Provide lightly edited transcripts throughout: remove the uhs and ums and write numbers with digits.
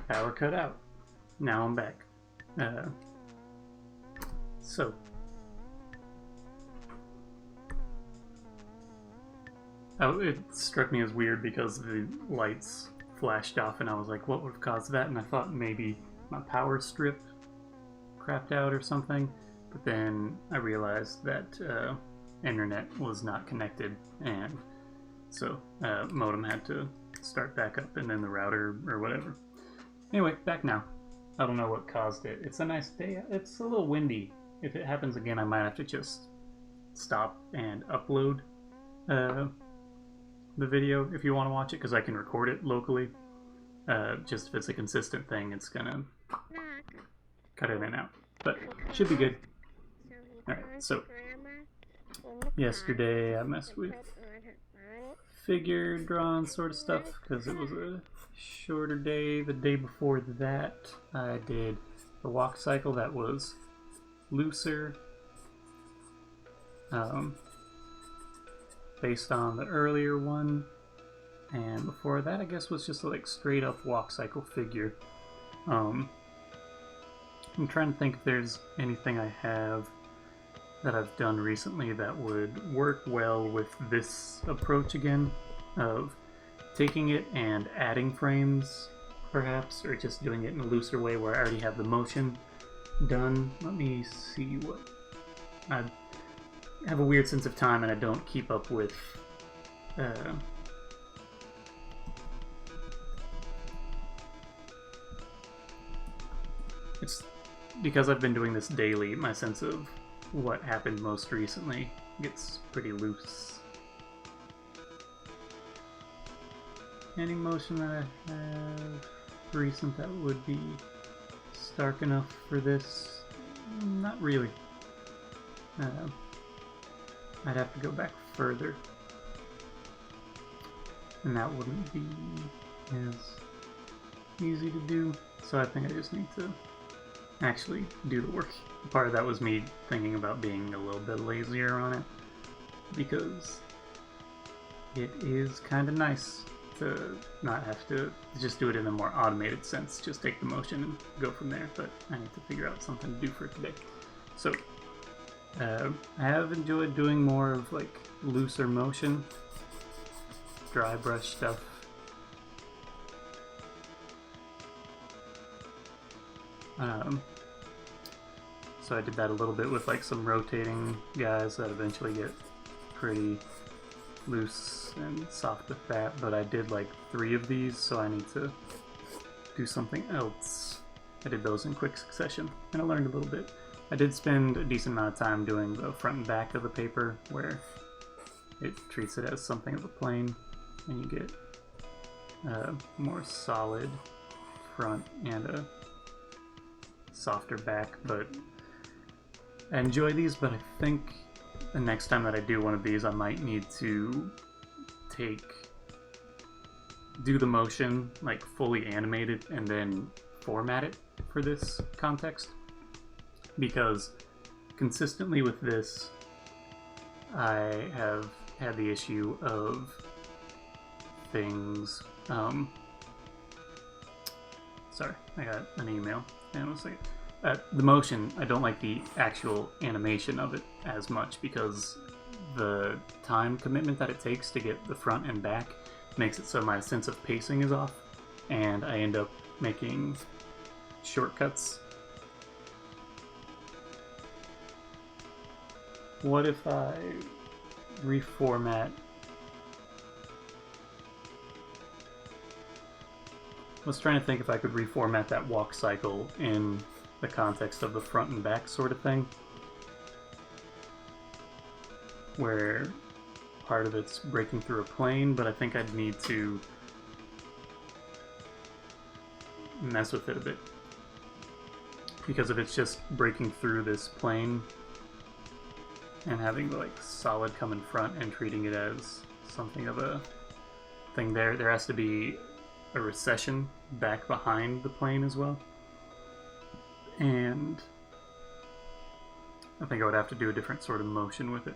Power cut out. Now I'm back. So. Oh, it struck me as weird because the lights flashed off and I was like, what would have caused that? And I thought maybe my power strip crapped out or something. But then I realized that internet was not connected, and so modem had to start back up, and then the router or whatever. Anyway, back now. I don't know what caused it. It's a nice day. It's a little windy. If it happens again, I might have to just stop and upload the video if you want to watch it, because I can record it locally. Just if it's a consistent thing, it's gonna cut in and out. But should be good. Alright, so yesterday I messed with figure drawing sort of stuff because it was a shorter day. The day before that I did the walk cycle that was looser, based on the earlier one, and before that I guess was just a, like, straight up walk cycle figure. I'm trying to think if there's anything I have that I've done recently that would work well with this approach again, of taking it and adding frames, perhaps, or just doing it in a looser way where I already have the motion done. Let me see what... I have a weird sense of time and I don't keep up with... It's because I've been doing this daily, my sense of what happened most recently gets pretty loose. Any motion that I have recent that would be stark enough for this? Not really. I'd have to go back further, and that wouldn't be as easy to do, so I think I just need to actually do the work. Part of that was me thinking about being a little bit lazier on it, because it is kind of nice to not have to just do it in a more automated sense, just take the motion and go from there, but I need to figure out something to do for today. So I have enjoyed doing more of like looser motion, dry brush stuff. So I did that a little bit with like some rotating guys that eventually get pretty loose and soft with that, but I did like 3 of these, so I need to do something else. I did those in quick succession, and I learned a little bit. I did spend a decent amount of time doing the front and back of the paper, where it treats it as something of a plane, and you get a more solid front and a softer back. But I enjoy these, but I think the next time that I do one of these, I might need to do the motion like fully animated and then format it for this context, because consistently with this I have had the issue of things, sorry, I got an email and it was like, the motion, I don't like the actual animation of it as much, because the time commitment that it takes to get the front and back makes it so my sense of pacing is off, and I end up making shortcuts. What if I reformat? I was trying to think if I could reformat that walk cycle in the context of the front and back sort of thing, where part of it's breaking through a plane, but I think I'd need to mess with it a bit, because if it's just breaking through this plane and having like solid come in front and treating it as something of a thing, there has to be a recession back behind the plane as well. And I think I would have to do a different sort of motion with it.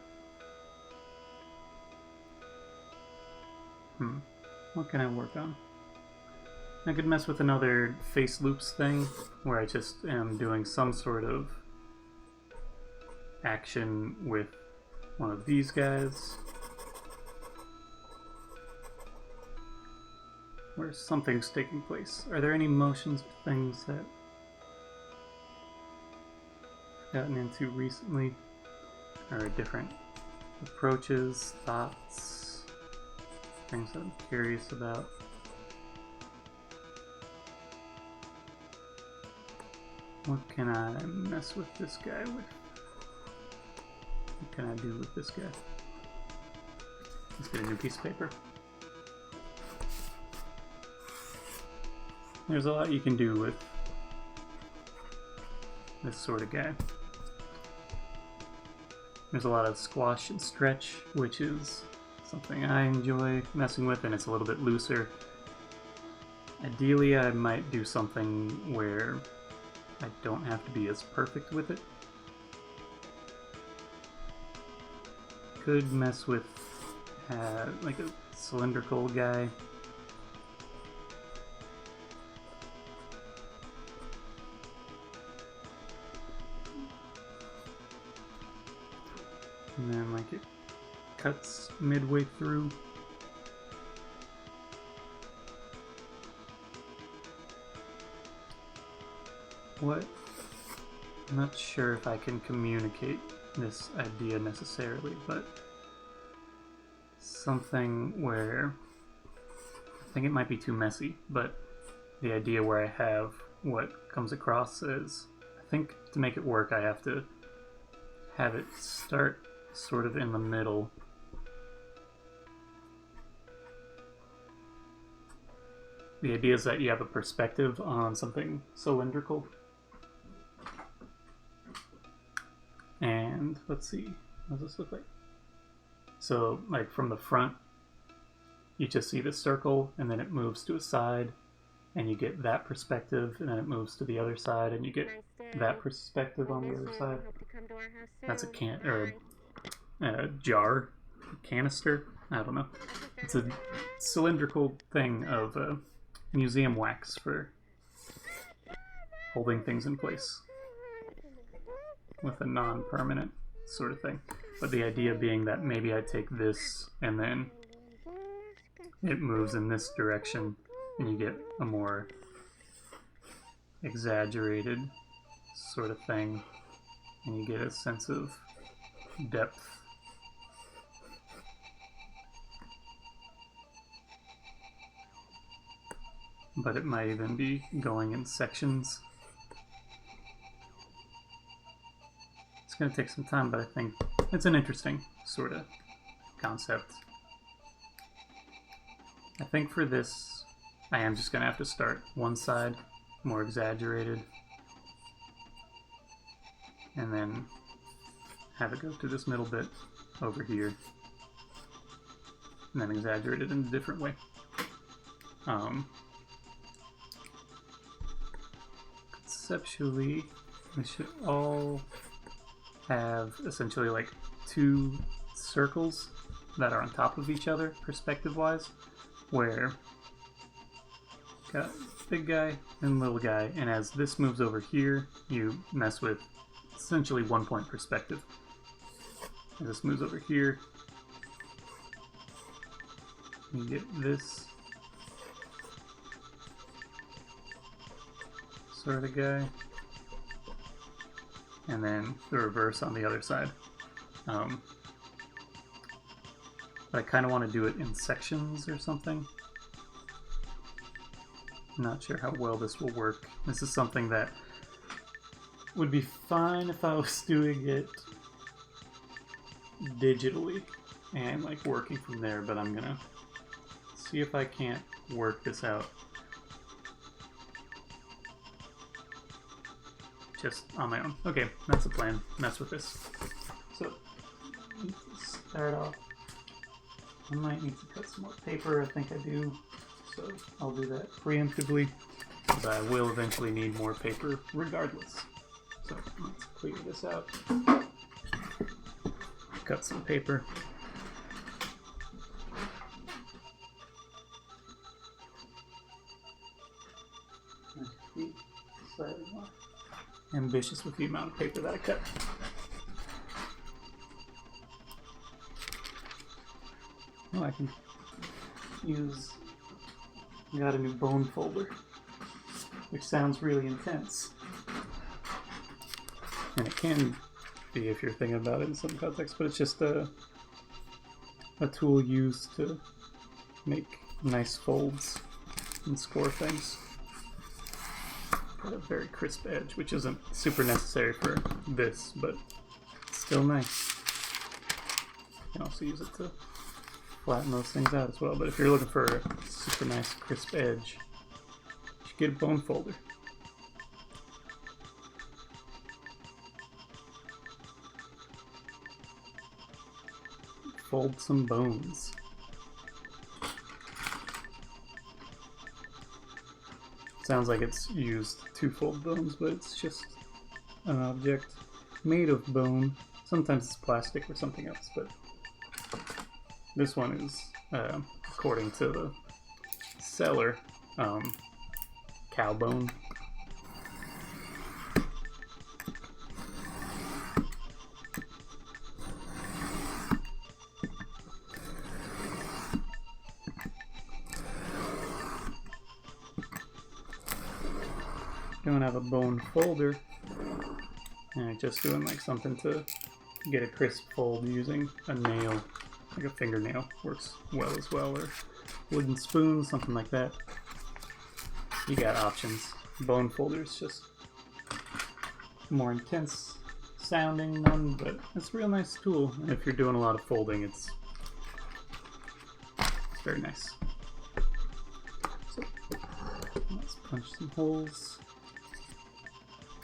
What can I work on? I could mess with another face loops thing where I just am doing some sort of action with one of these guys. Where something's taking place. Are there any motions or things that I've gotten into recently? Or different approaches, thoughts, things that I'm curious about? What can I mess with this guy with? What can I do with this guy? Let's get a new piece of paper. There's a lot you can do with this sort of guy. There's a lot of squash and stretch, which is something I enjoy messing with, and it's a little bit looser. Ideally, I might do something where I don't have to be as perfect with it. Could mess with like a cylindrical guy. And then like it cuts midway through. What? I'm not sure if I can communicate this idea necessarily, but something where I think it might be too messy, but the idea where I have what comes across is, I think to make it work I have to have it start sort of in the middle. The idea is that you have a perspective on something cylindrical. And let's see, what does this look like? So, like from the front, you just see the circle, and then it moves to a side, and you get that perspective, and then it moves to the other side, and you get that perspective on the other side. That's a can or a jar, a canister. I don't know. It's a cylindrical thing of museum wax for holding things in place with a non-permanent sort of thing. But the idea being that maybe I take this and then it moves in this direction and you get a more exaggerated sort of thing and you get a sense of depth. But it might even be going in sections. It's going to take some time, but I think it's an interesting sort of concept. I think for this, I am just going to have to start one side, more exaggerated, and then have it go through this middle bit over here, and then exaggerate it in a different way. Conceptually, we should all have essentially like two circles that are on top of each other perspective-wise, where got big guy and little guy, and as this moves over here, you mess with essentially 1 point perspective. As this moves over here, you get this sort of guy, and then the reverse on the other side. But I kind of want to do it in sections or something. I'm not sure how well this will work. This is something that would be fine if I was doing it digitally and like working from there, but I'm gonna see if I can't work this out just on my own. Okay, that's the plan. Mess with this. So, start off. I might need to cut some more paper. I think I do. So I'll do that preemptively. But I will eventually need more paper regardless. So let's clear this out. Cut some paper. be slightly more ambitious with the amount of paper that I cut. Oh, I can use. Got a new bone folder, which sounds really intense. And it can be if you're thinking about it in some context, but it's just a tool used to make nice folds and score things. Got a very crisp edge, which isn't super necessary for this, but it's still nice. You can also use it to flatten those things out as well, but if you're looking for a super nice crisp edge, you should get a bone folder. Fold some bones. Sounds like it's used to fold bones, but it's just an object made of bone. Sometimes it's plastic or something else, but this one is, according to the seller, cow bone. Don't have a bone folder, and I'm just doing like something to get a crisp fold using a nail, like a fingernail works well as well, or wooden spoon, something like that. You got options. Bone folder is just a more intense sounding one, but it's a real nice tool. And if you're doing a lot of folding, it's very nice. So let's punch some holes.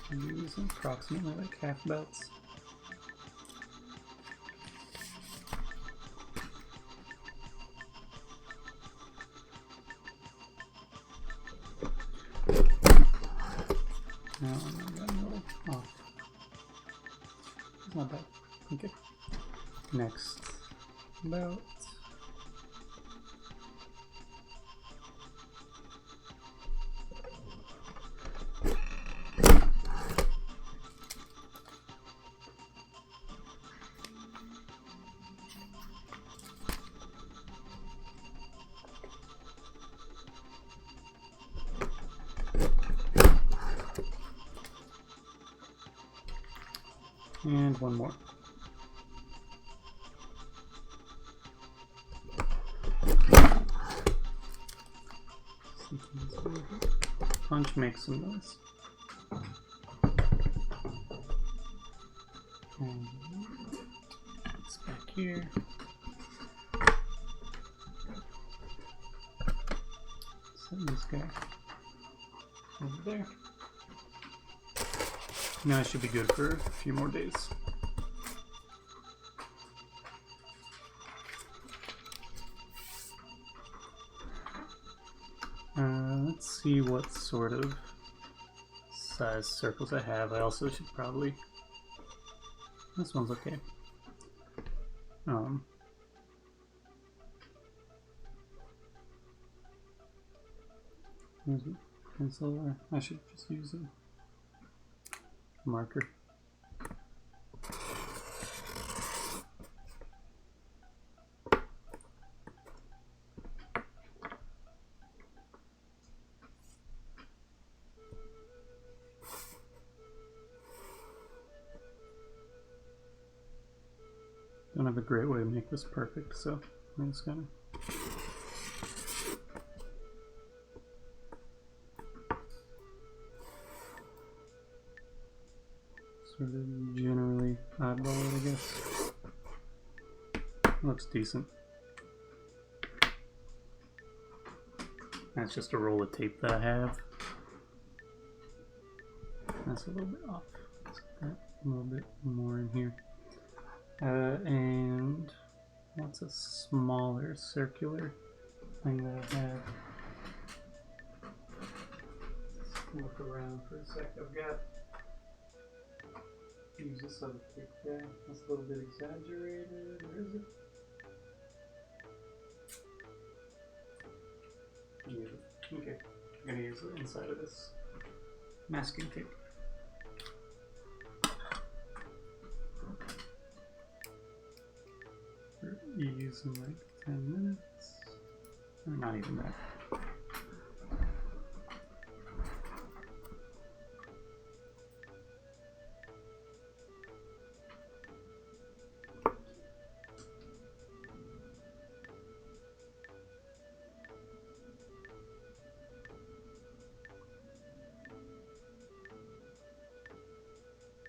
Use approximately like half belts. Now I'm got a little off. It's not bad. Okay. Next belt. And one more. Punch makes some noise. And it's back here. Set this guy over there. Now I should be good for a few more days. Let's see what sort of size circles I have. I also should probably... This one's okay. Here's a pencil, or I should just use a marker. Don't have a great way to make this perfect, so I'm just gonna sort of generally eyeball it, I guess. Looks decent. That's just a roll of tape that I have. That's a little bit off. Let's get a little bit more in here. And what's a smaller circular thing that I have? Let's look around for a sec. I've got, use this other tape there. That's a little bit exaggerated. Where is it? Yeah. Okay. I'm gonna use the inside of this masking tape. For ease in like 10 minutes. Or not even that.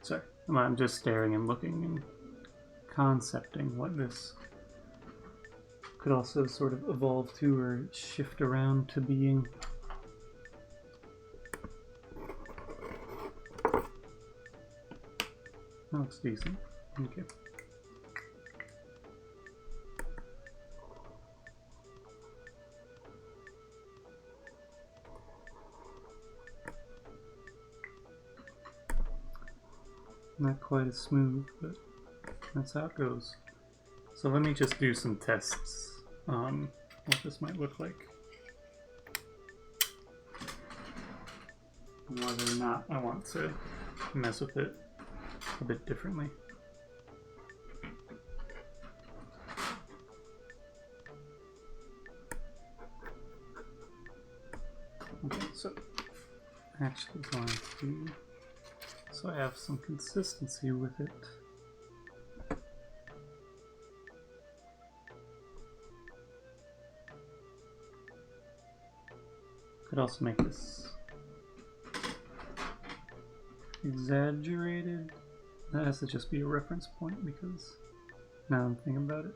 Sorry, I'm just staring and looking and concepting what this could also sort of evolve to or shift around to being. That looks decent. Okay. Not quite as smooth, but that's how it goes. So let me just do some tests on what this might look like. And whether or not I want to mess with it a bit differently. Okay, so actually going to, so I have some consistency with it. Could also make this exaggerated. That has to just be a reference point because now I'm thinking about it.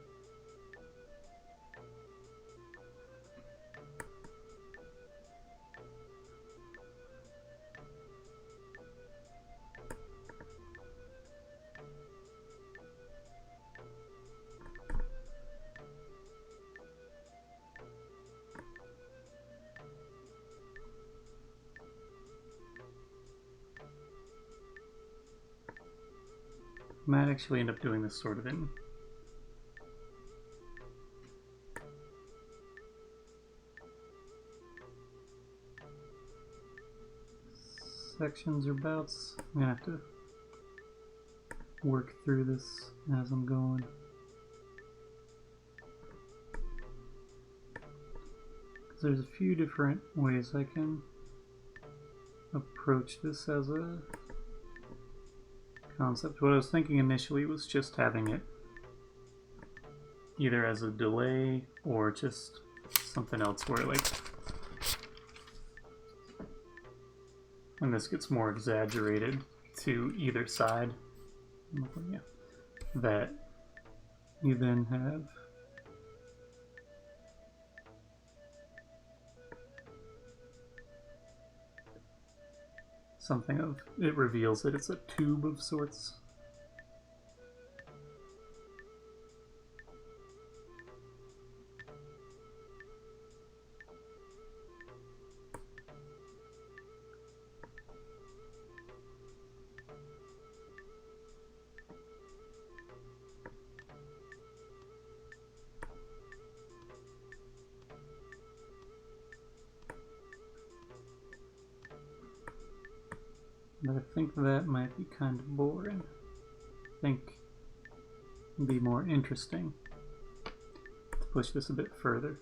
Might actually end up doing this sort of in sections or bouts. I'm gonna have to work through this as I'm going. Because there's a few different ways I can approach this as a concept. What I was thinking initially was just having it either as a delay or just something else where, like, when this gets more exaggerated to either side, yeah, that you then have something of, it reveals that it's a tube of sorts. But I think that might be kind of boring. I think it'd be more interesting to push this a bit further,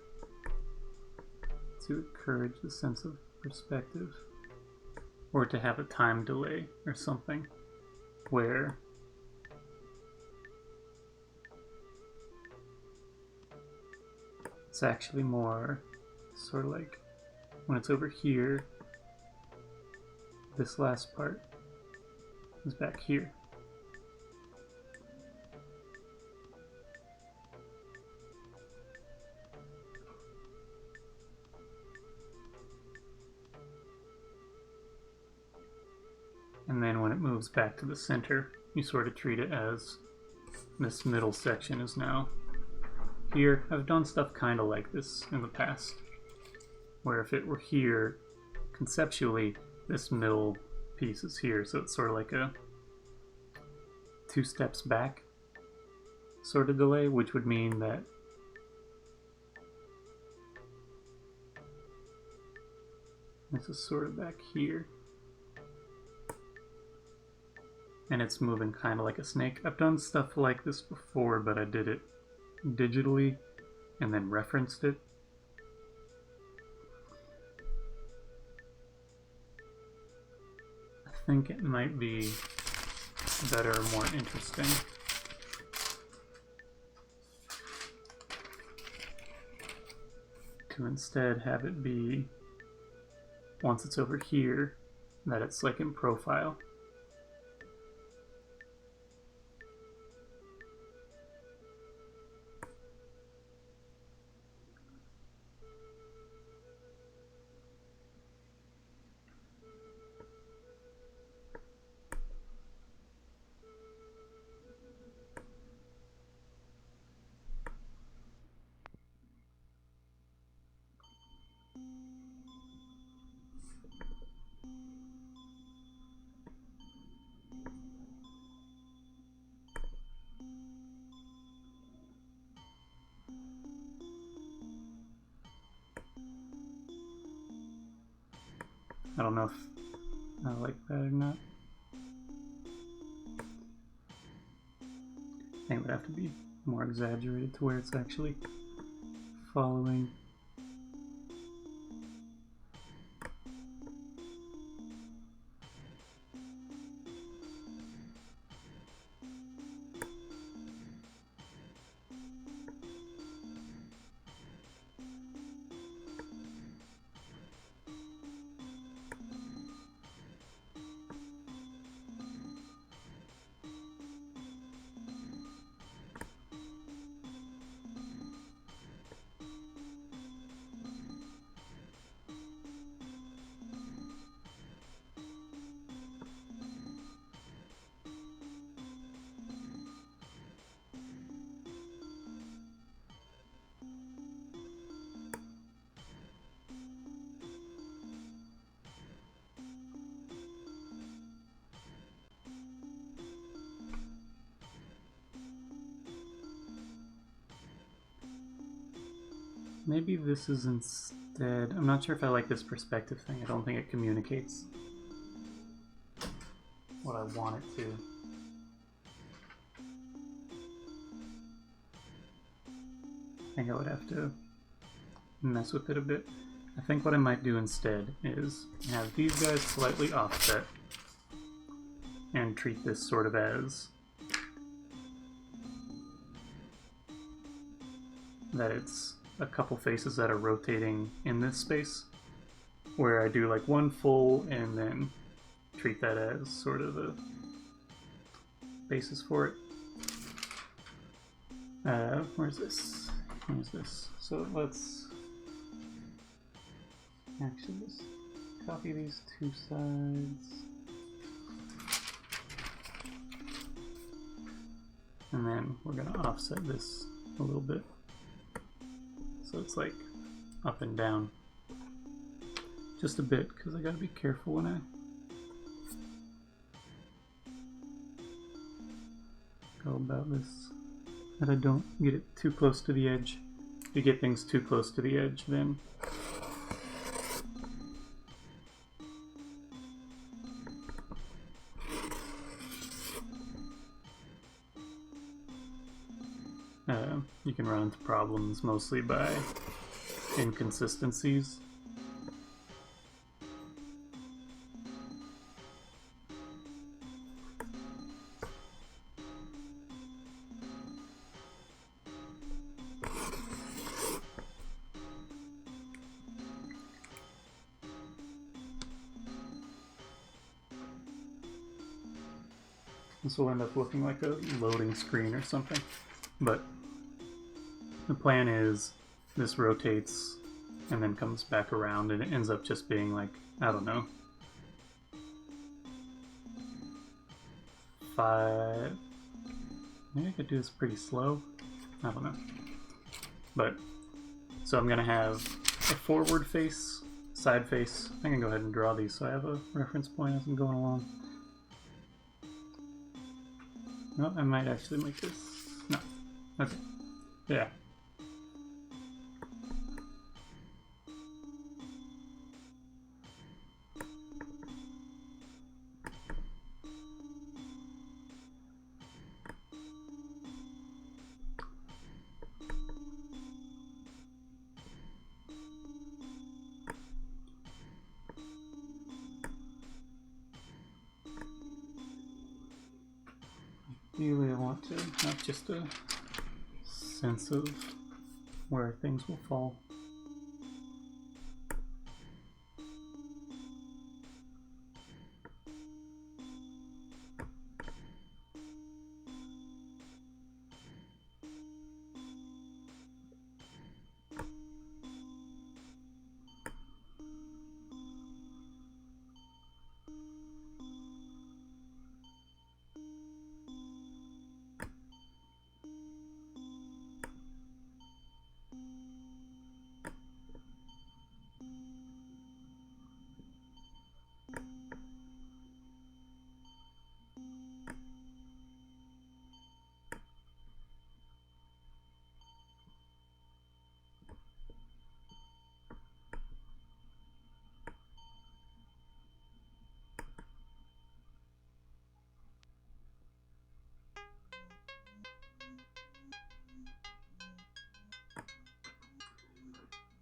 to encourage the sense of perspective, or to have a time delay or something where it's actually more sort of like when it's over here, this last part is back here. And then when it moves back to the center, you sort of treat it as this middle section is now here. I've done stuff kind of like this in the past, where if it were here, conceptually, this middle piece is here, so it's sort of like a 2 steps back sort of delay, which would mean that this is sort of back here. and it's moving kind of like a snake. I've done stuff like this before, but I did it digitally and then referenced it. I think it might be better, more interesting. To instead have it be, once it's over here, that it's like in profile. I don't know if I like that or not. I think it would have to be more exaggerated to where it's actually following. Maybe this is instead... I'm not sure if I like this perspective thing. I don't think it communicates what I want it to. I think I would have to mess with it a bit. I think what I might do instead is have these guys slightly offset and treat this sort of as that it's a couple faces that are rotating in this space, where I do like one full and then treat that as sort of a basis for it. Where's this? Here's this. So let's actually just copy these two sides. And then we're going to offset this a little bit. So it's like up and down. Just a bit, because I got to be careful when I go about this, that I don't get it too close to the edge. If you get things too close to the edge, then you can run into problems mostly by inconsistencies. This will end up looking like a loading screen or something, but the plan is this rotates and then comes back around and it ends up just being like, I don't know, 5... Maybe I could do this pretty slow. I don't know. But, so I'm going to have a forward face, side face. I can go ahead and draw these so I have a reference point as I'm going along. No, I might actually make this. No. Okay. Yeah. Ideally, I want to have just a sense of where things will fall.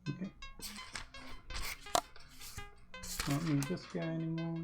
Okay. Don't need this guy anymore.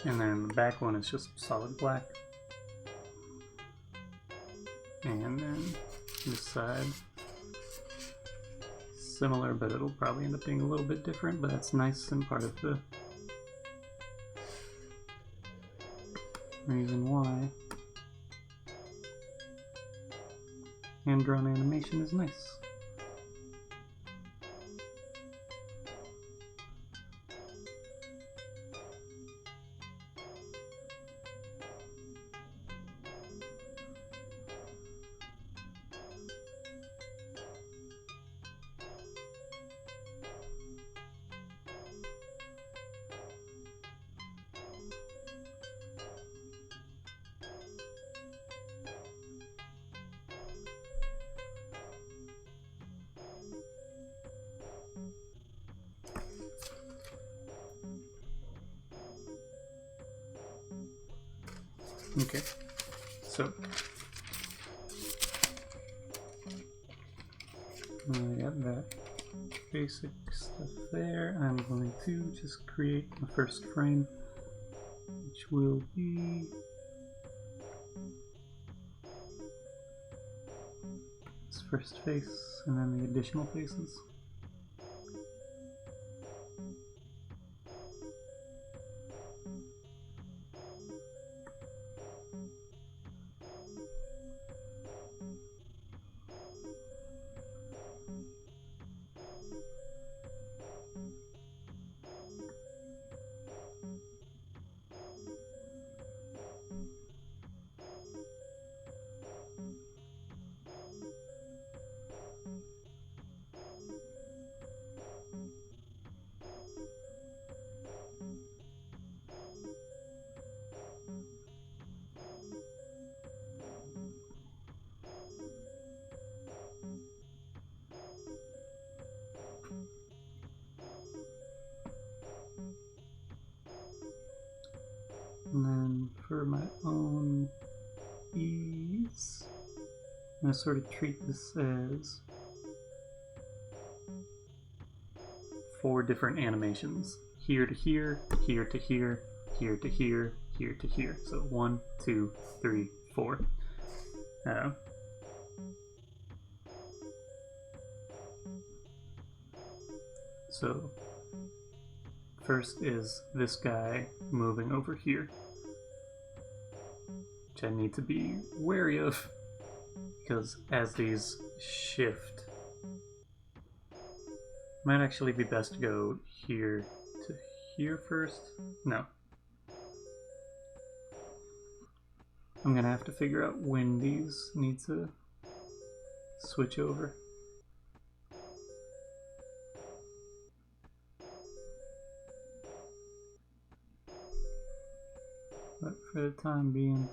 And then the back one is just solid black. And then this side, similar, but it'll probably end up being a little bit different, but that's nice and part of the reason why hand-drawn animation is nice. Okay, so I got that basic stuff there. I'm going to just create the first frame, which will be this first face and then the additional faces. And then for my own ease, I'm going to sort of treat this as 4 different animations. Here to here, here to here, here to here, here to here. So 1, 2, 3, 4. So first is this guy moving over here, which I need to be wary of, because as these shift, might actually be best to go here to here first. No. I'm gonna have to figure out when these need to switch over. But for the time being,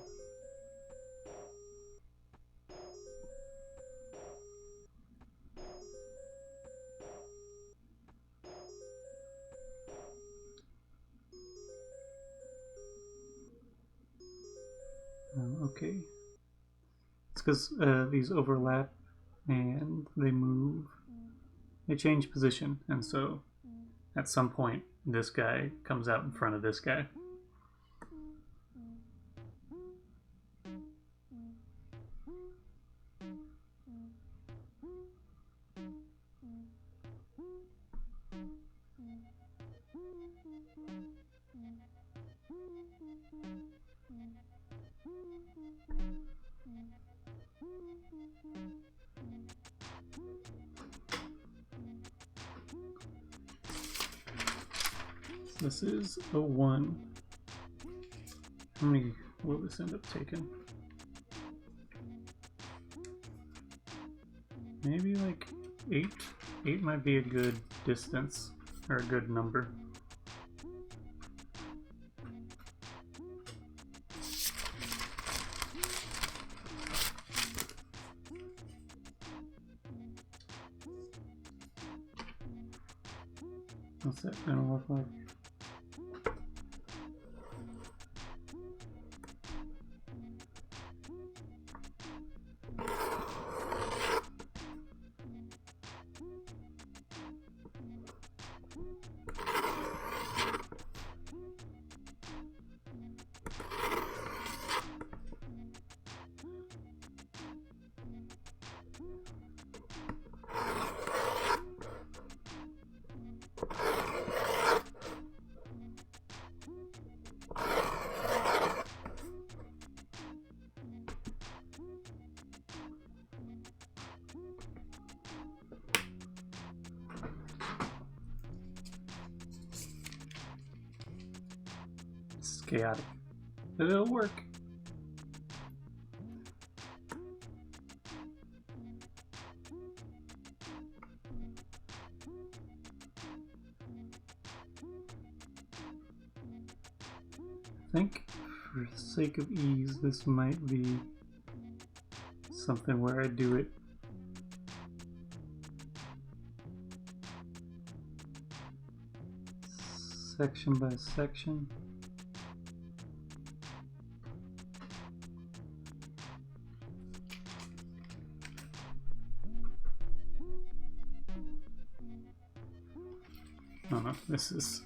okay. It's because these overlap and they move, they change position, and so at some point this guy comes out in front of this guy. This is a 1. How many will this end up taking? Maybe like 8? 8 might be a good distance, or a good number. What's that gonna look like? It's chaotic, but it'll work. I think for the sake of ease, this might be something where I do it section by section. Oh no, this is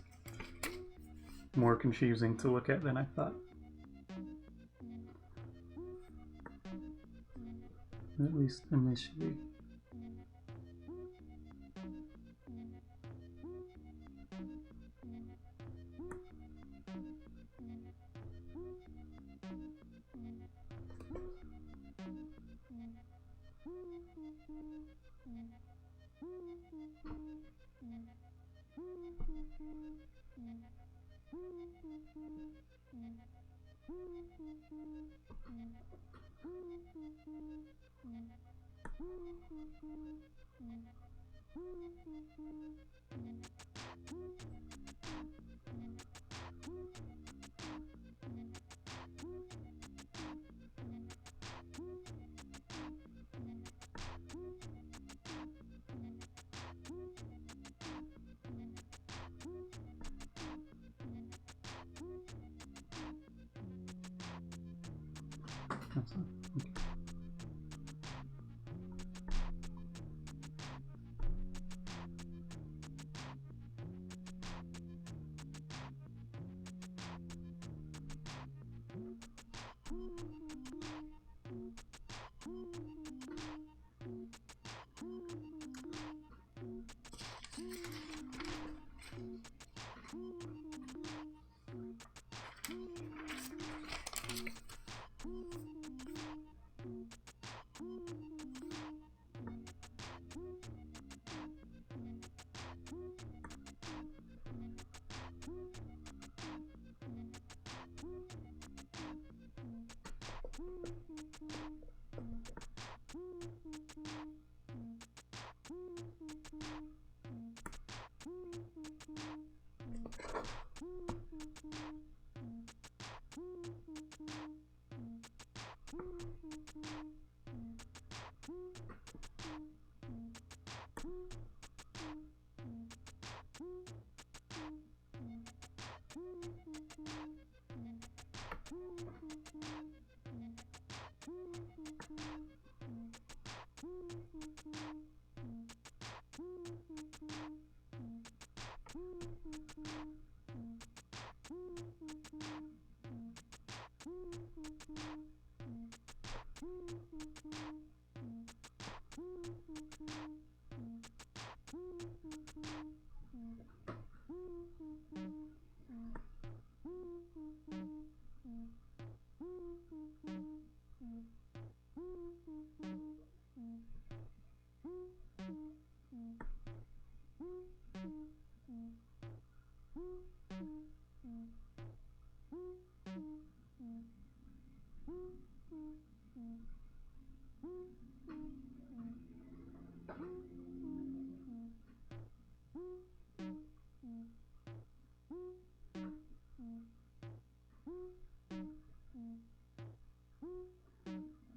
more confusing to look at than I thought. At least initially.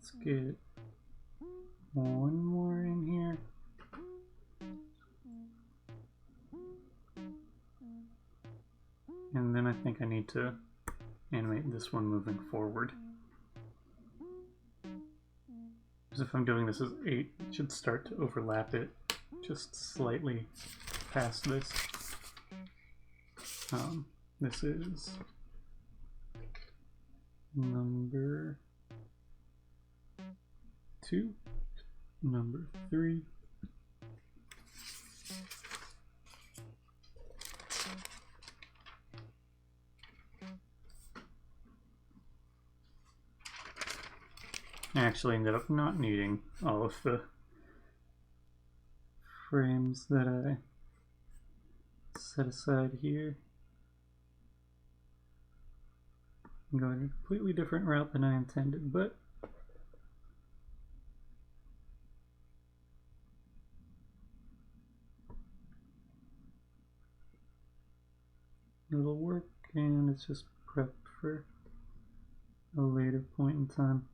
Let's get one more in here. And then I think I need to animate this one moving forward. Because if I'm doing this as 8, it should start to overlap it just slightly past this. This is number 2, number 3. I actually ended up not needing all of the frames that I set aside here. I'm going a completely different route than I intended, but it'll work, and it's just prepped for a later point in time.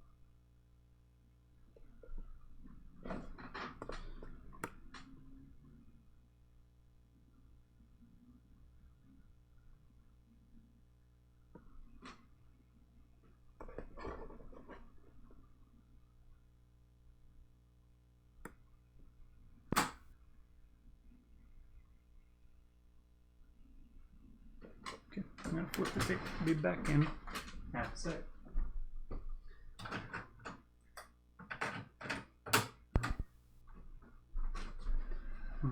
Okay, I'm gonna flip the tape to be back in half a sec. I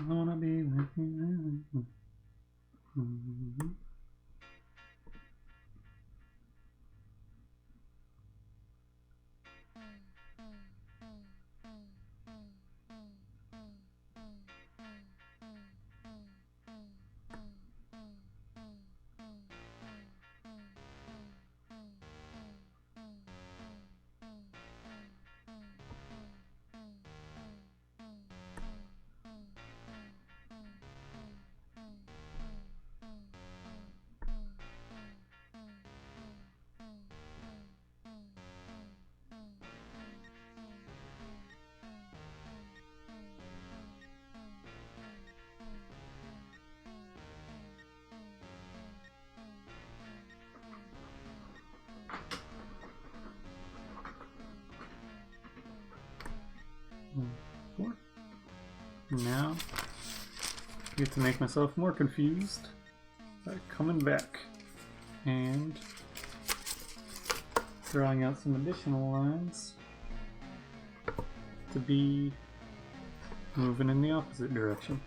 wanna be with you. Four. Now, I get to make myself more confused by coming back and drawing out some additional lines to be moving in the opposite direction.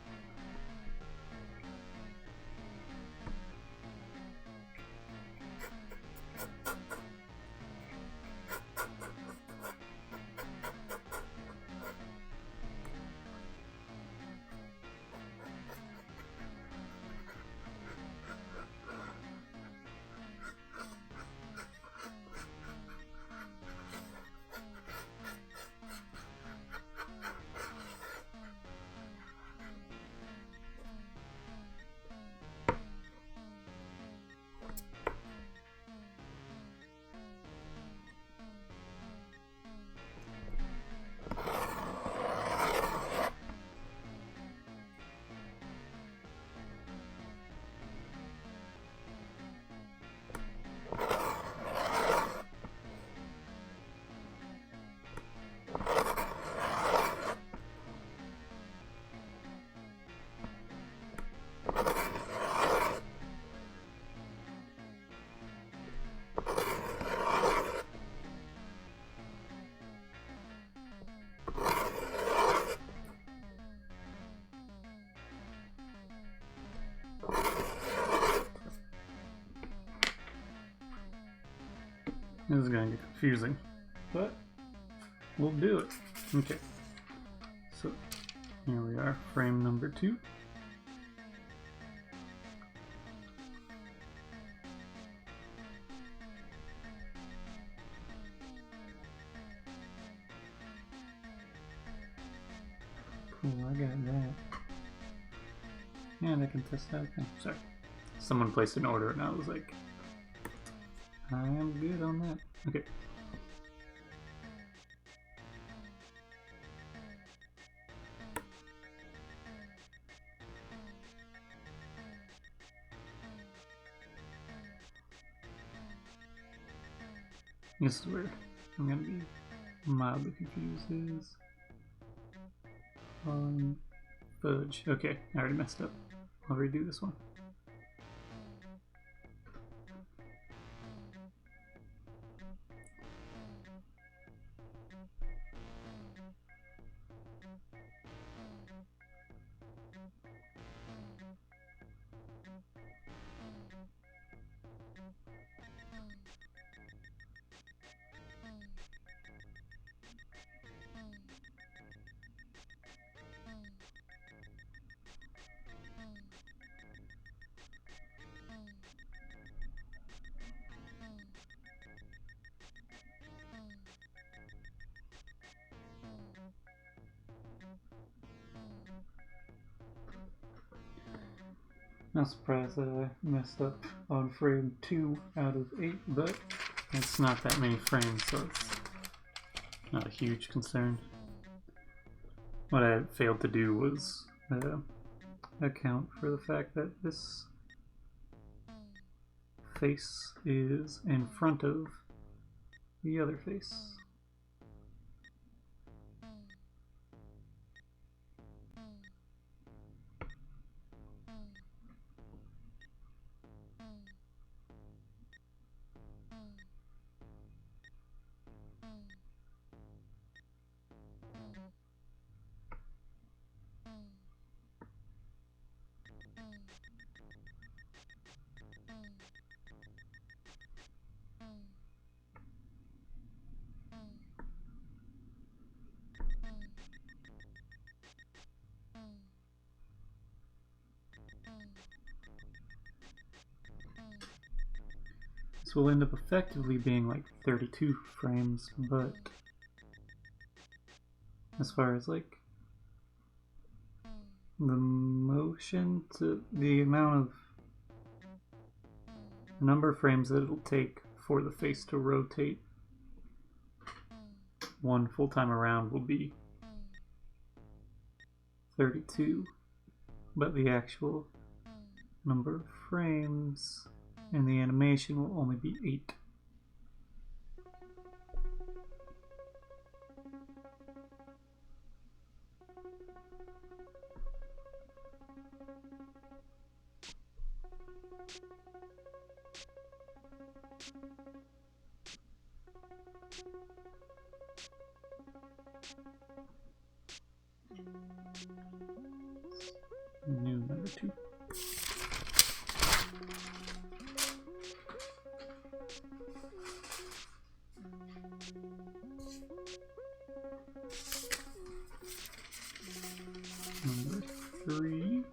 This is going to get confusing, but we'll do it. Okay, so here we are, frame number 2. Cool, I got that. And I can test that again. Sorry. Someone placed an order and I was like, I am good on that. Okay. This is where I'm gonna be mildly confused. Is fudge. Okay, I already messed up. I'll redo this one. Not surprised that I messed up on frame 2 out of 8, but it's not that many frames, so it's not a huge concern. What I failed to do was account for the fact that this face is in front of the other face. This will end up effectively being like 32 frames, but as far as like the motion to the amount of the number of frames that it'll take for the face to rotate one full time around will be 32, but the actual number of frames in the animation will only be 8. New number 2. Number 3.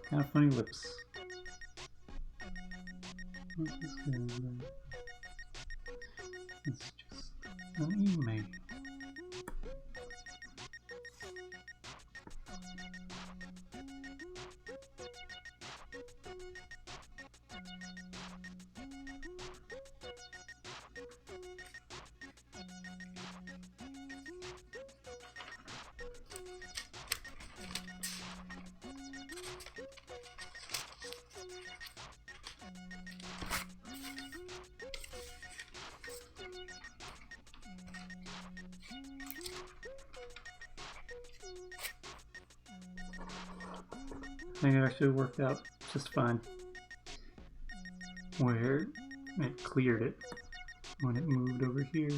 Kind of funny lips. What's this gonna It's just an email. I think it actually worked out just fine. Where it cleared it when it moved over here.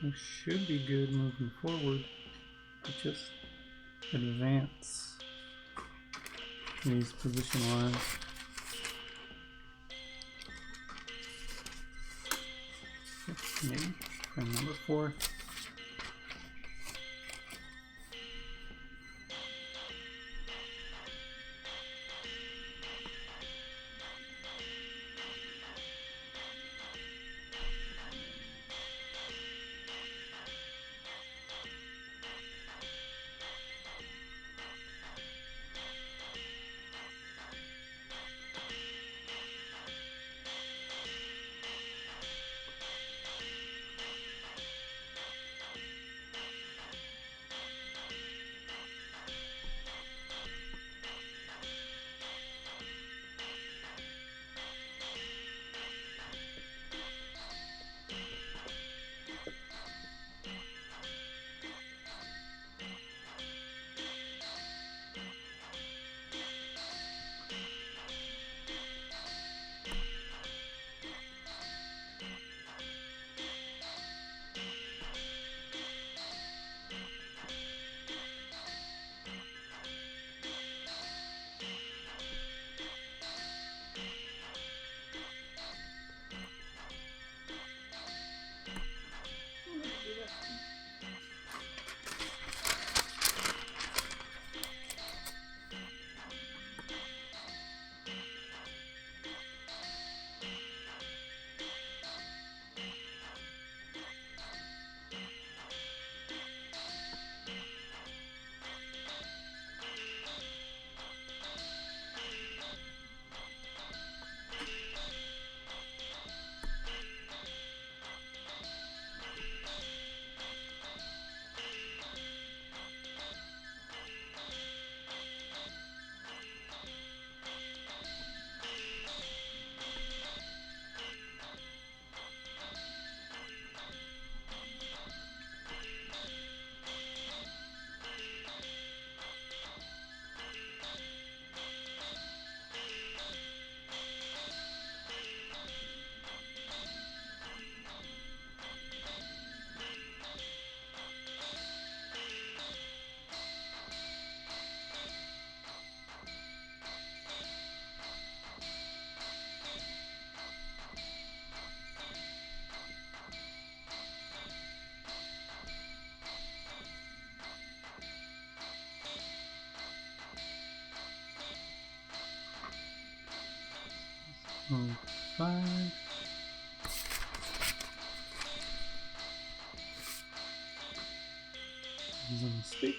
It should be good moving forward, but just advance these position lines. Maybe frame number 4. Oh, 5. There's a mistake.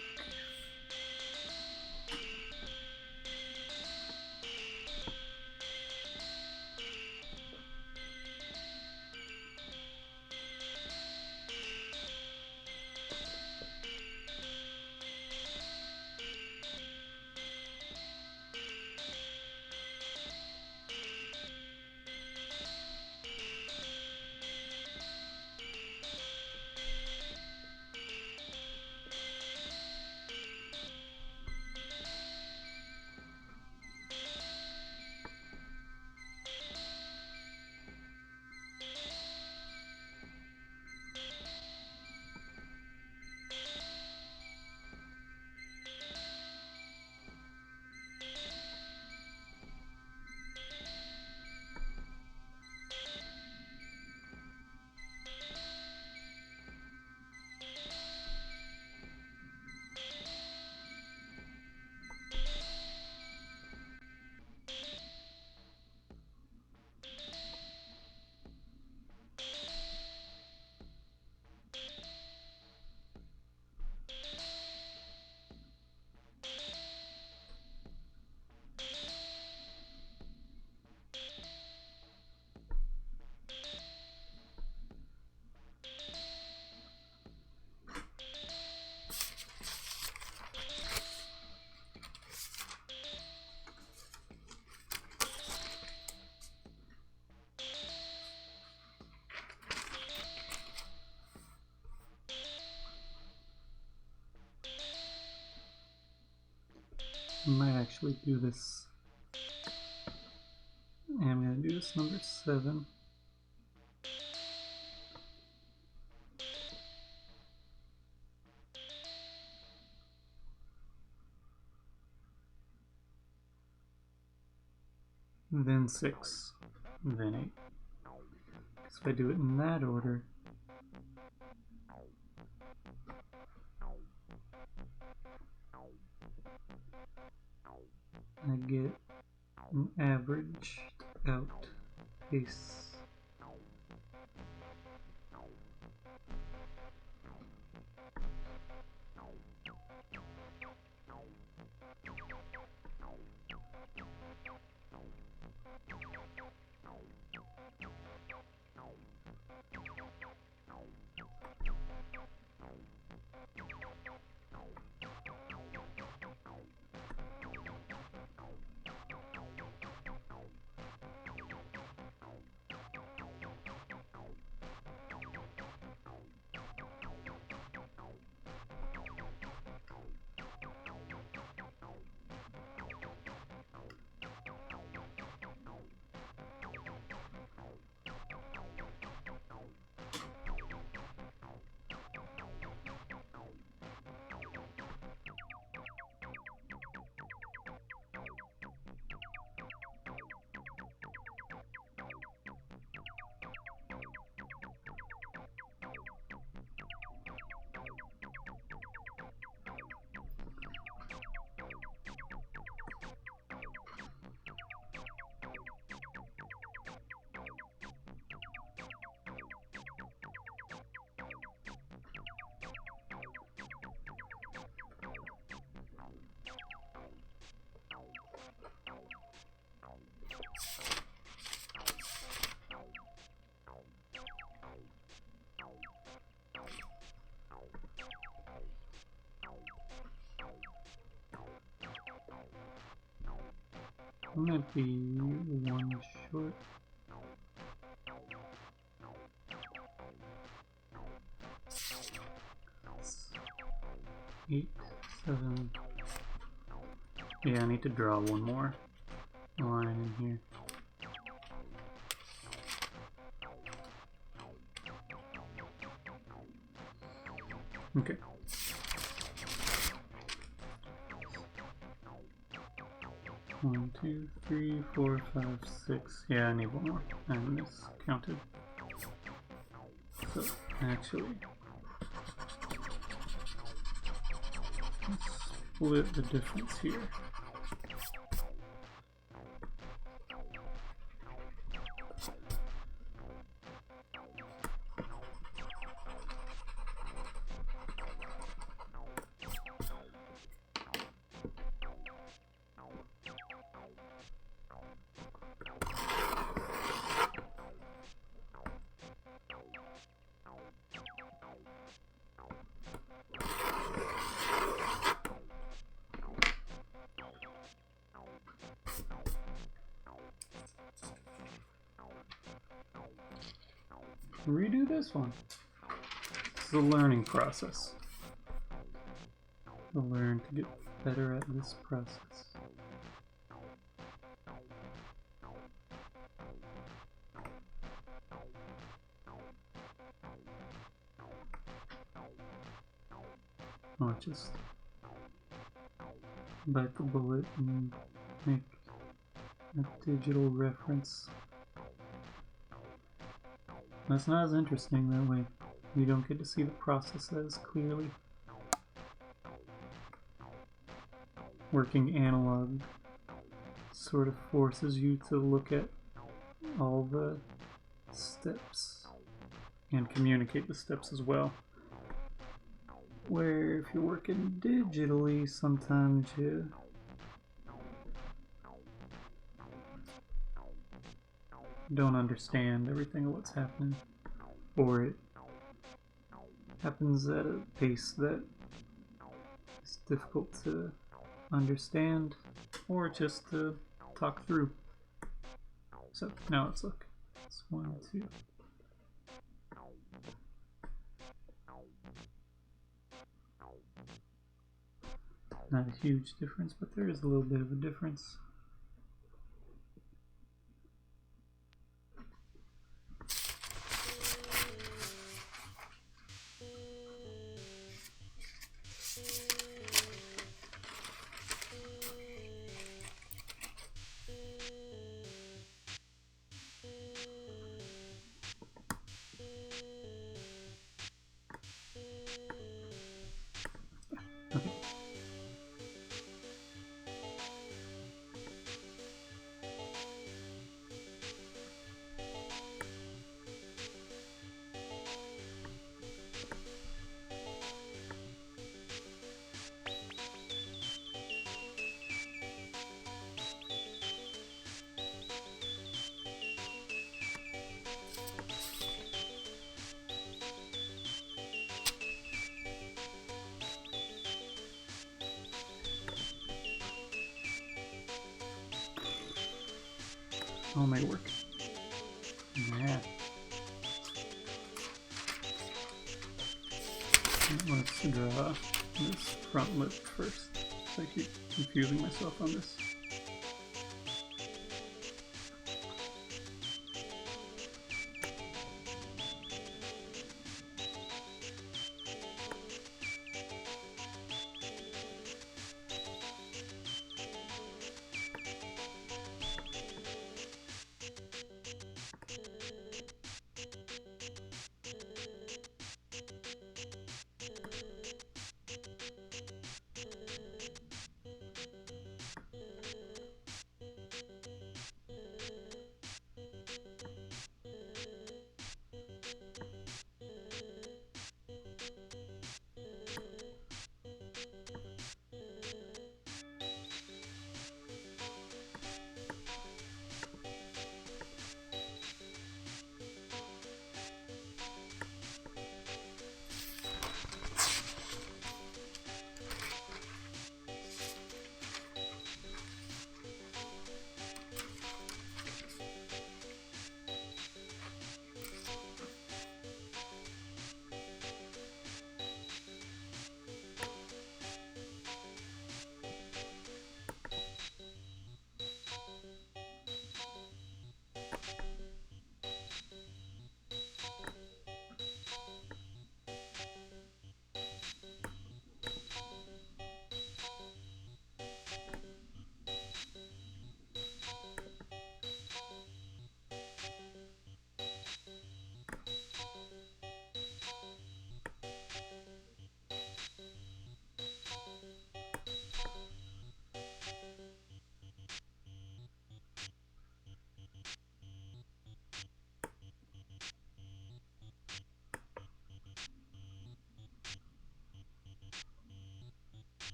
I might actually do this. I'm going to do this number 7. Then 6, then 8. So if I do it in that order, I get an averaged out pace. Might be one short. Eight, 7. Yeah, I need to draw one more line in here. Okay. One, 2, 3, 4, 5, 6. Yeah, I need one more. I miscounted. So, actually, let's split the difference here. redo this one. It's a learning process. I'll learn to get better at this process. Or just bite the bullet and make a digital reference. That's not as interesting that way. You don't get to see the process as clearly. Working analog sort of forces you to look at all the steps and communicate the steps as well. Where if you're working digitally, sometimes you don't understand everything of what's happening, or it happens at a pace that is difficult to understand, or just to talk through. So now let's look. It's 1, 2. Not a huge difference, but there is a little bit of a difference. All may work. Yeah. Let's draw this front lip first. I keep confusing myself on this.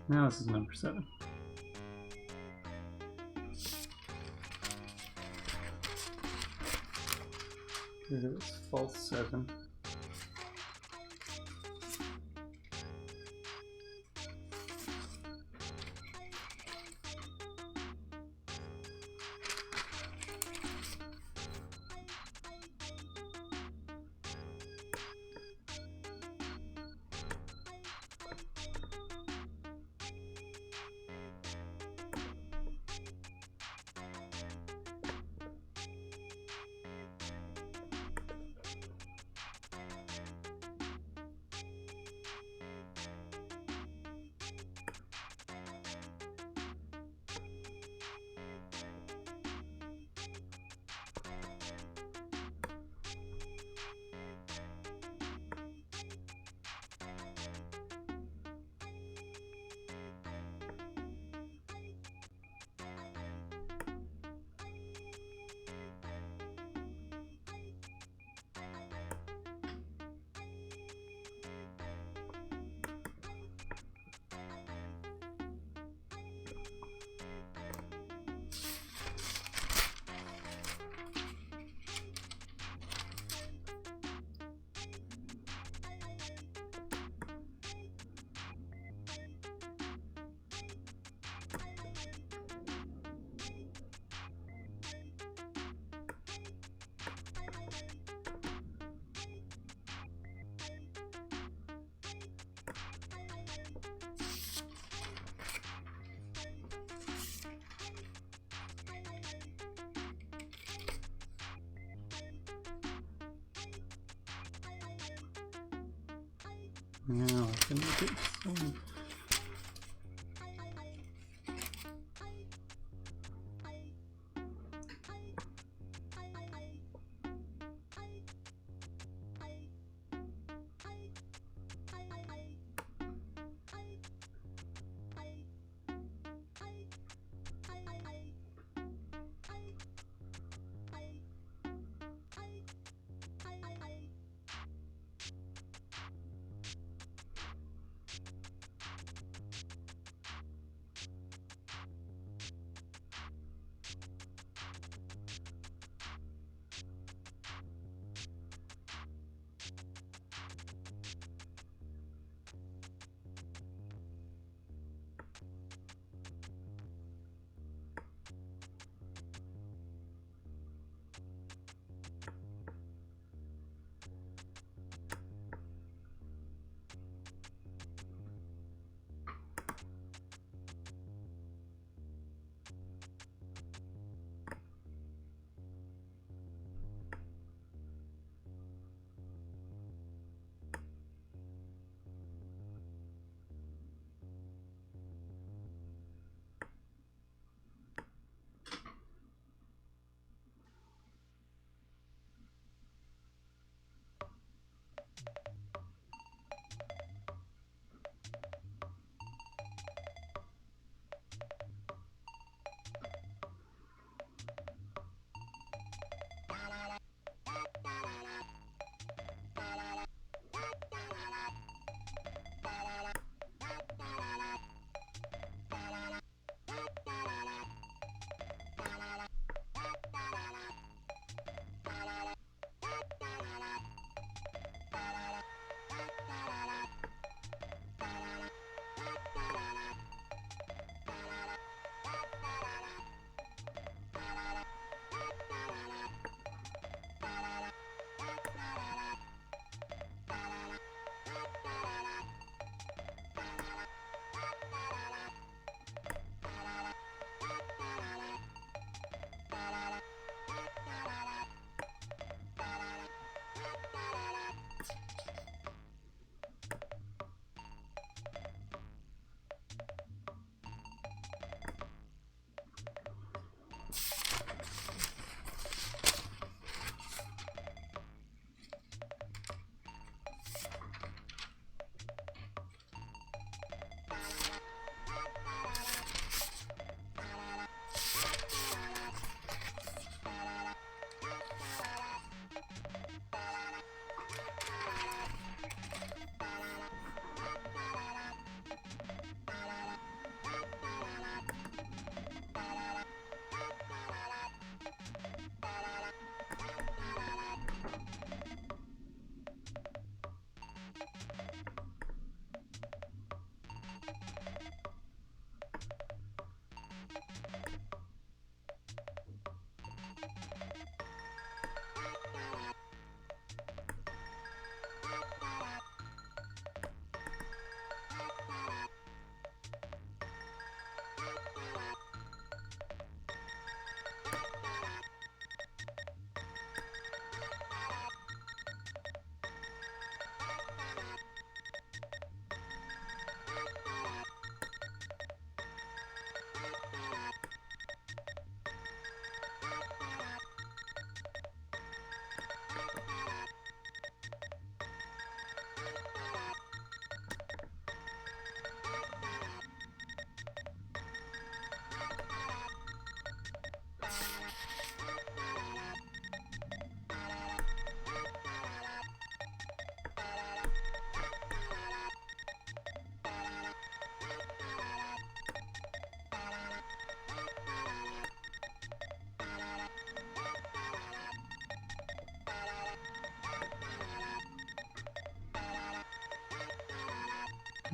Now this is number 7. Here's this false 7. Now I can look at some.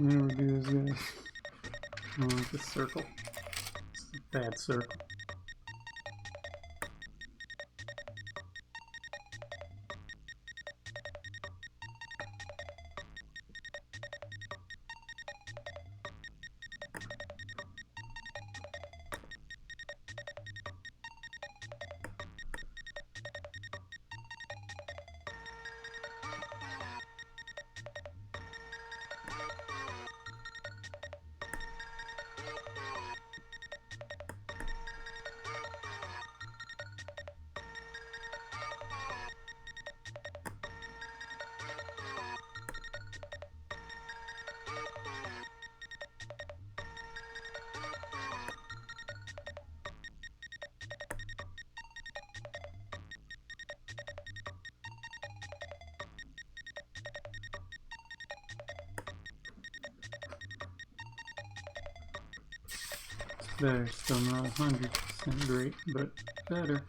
Never do this, guys. I don't like this circle. It's a bad circle. Better, still not 100% great, but better.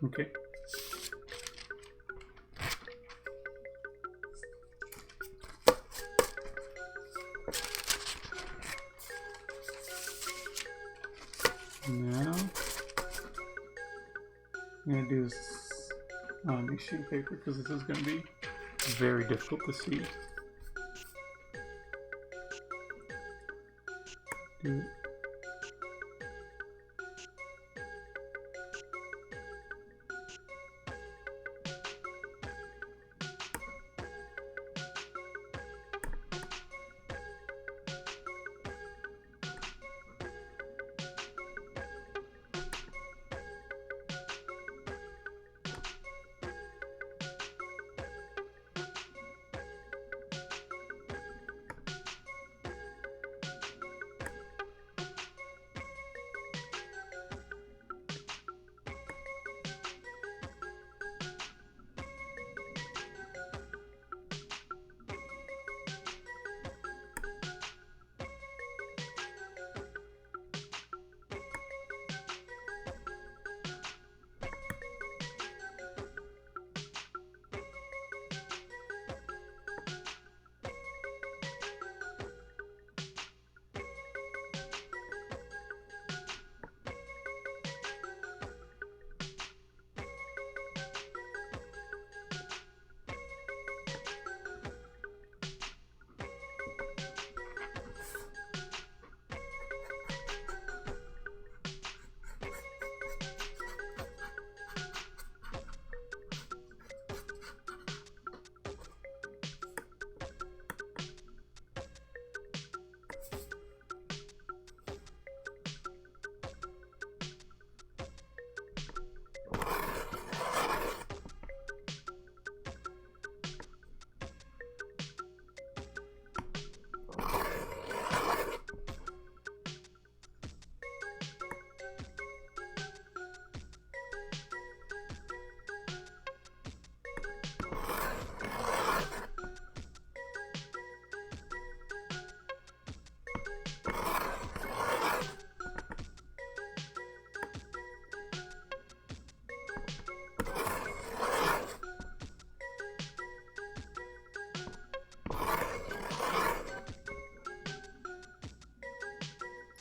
Okay. Now, I'm going to do this on the sheet of paper because this is going to be very difficult to see. Do it.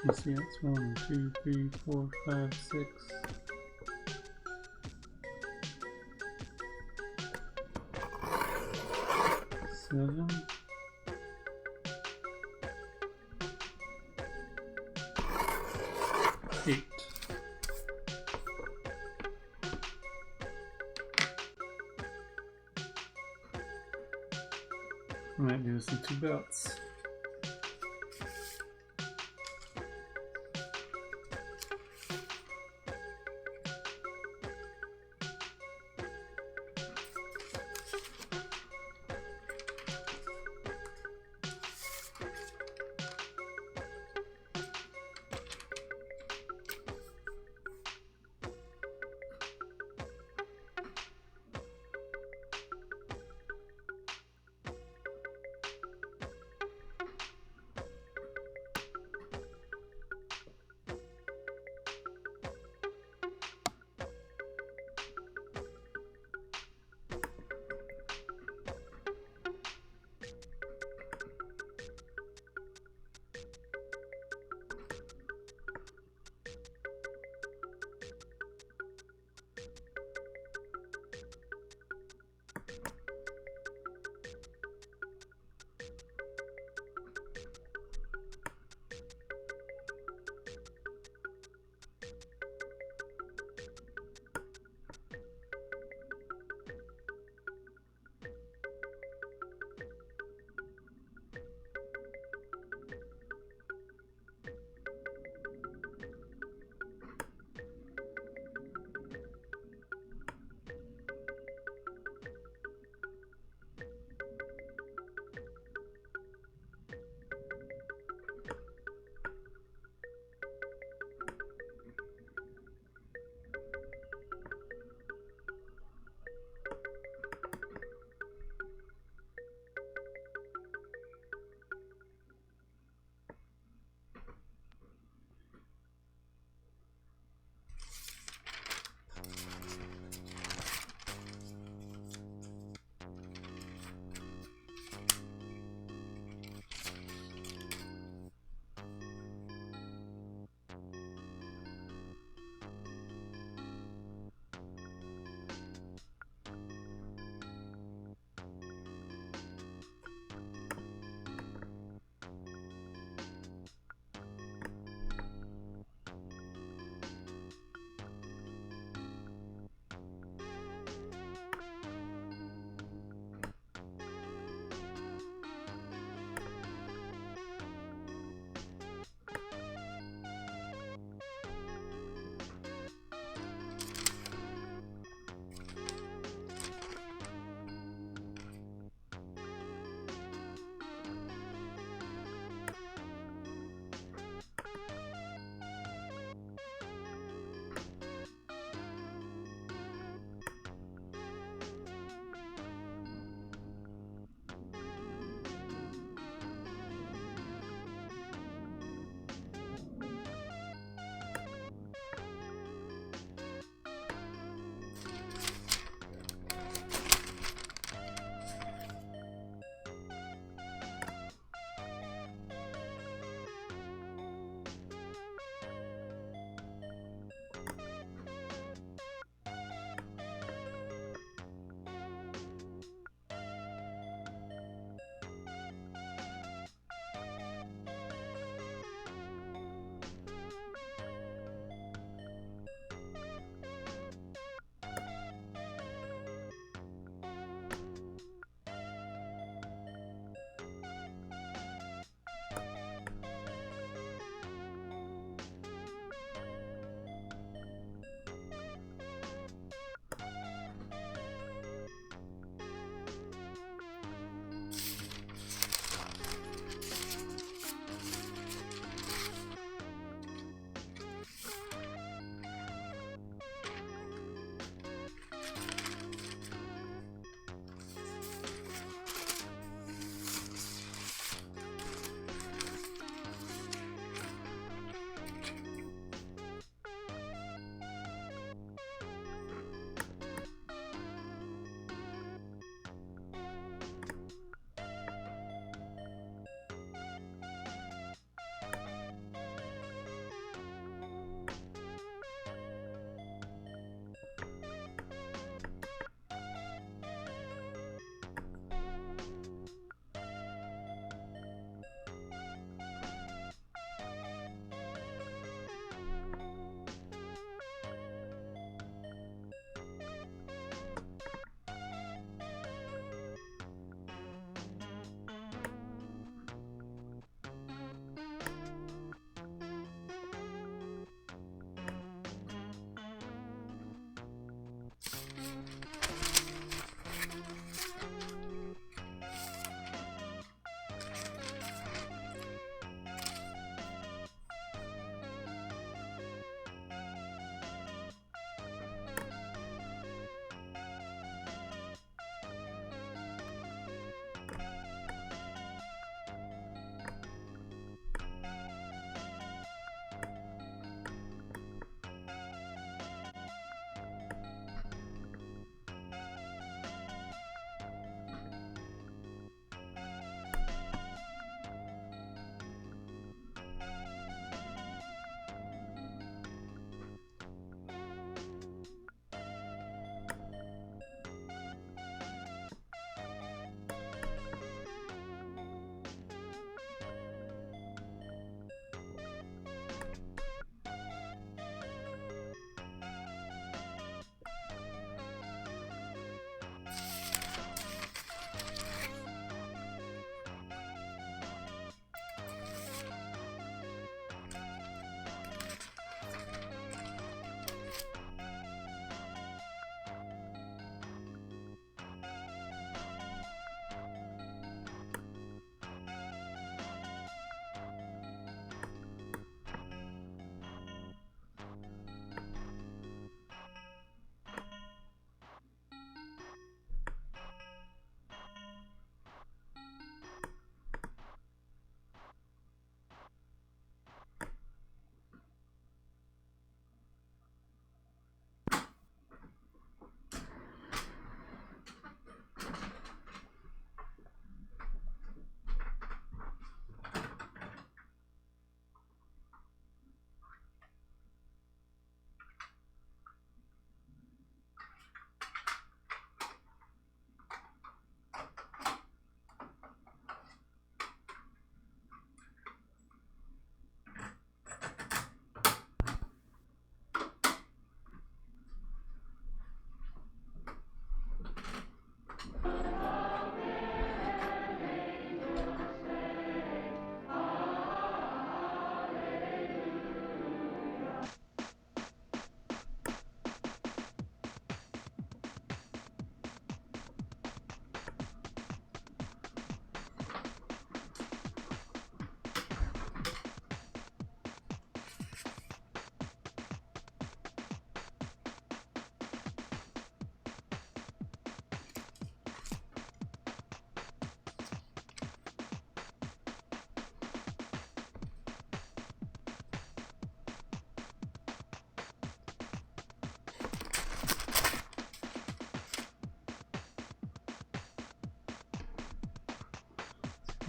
Let's see, that's 1, 2, 3, 4, 5, 6. 7. 8. I might do this in 2 bouts.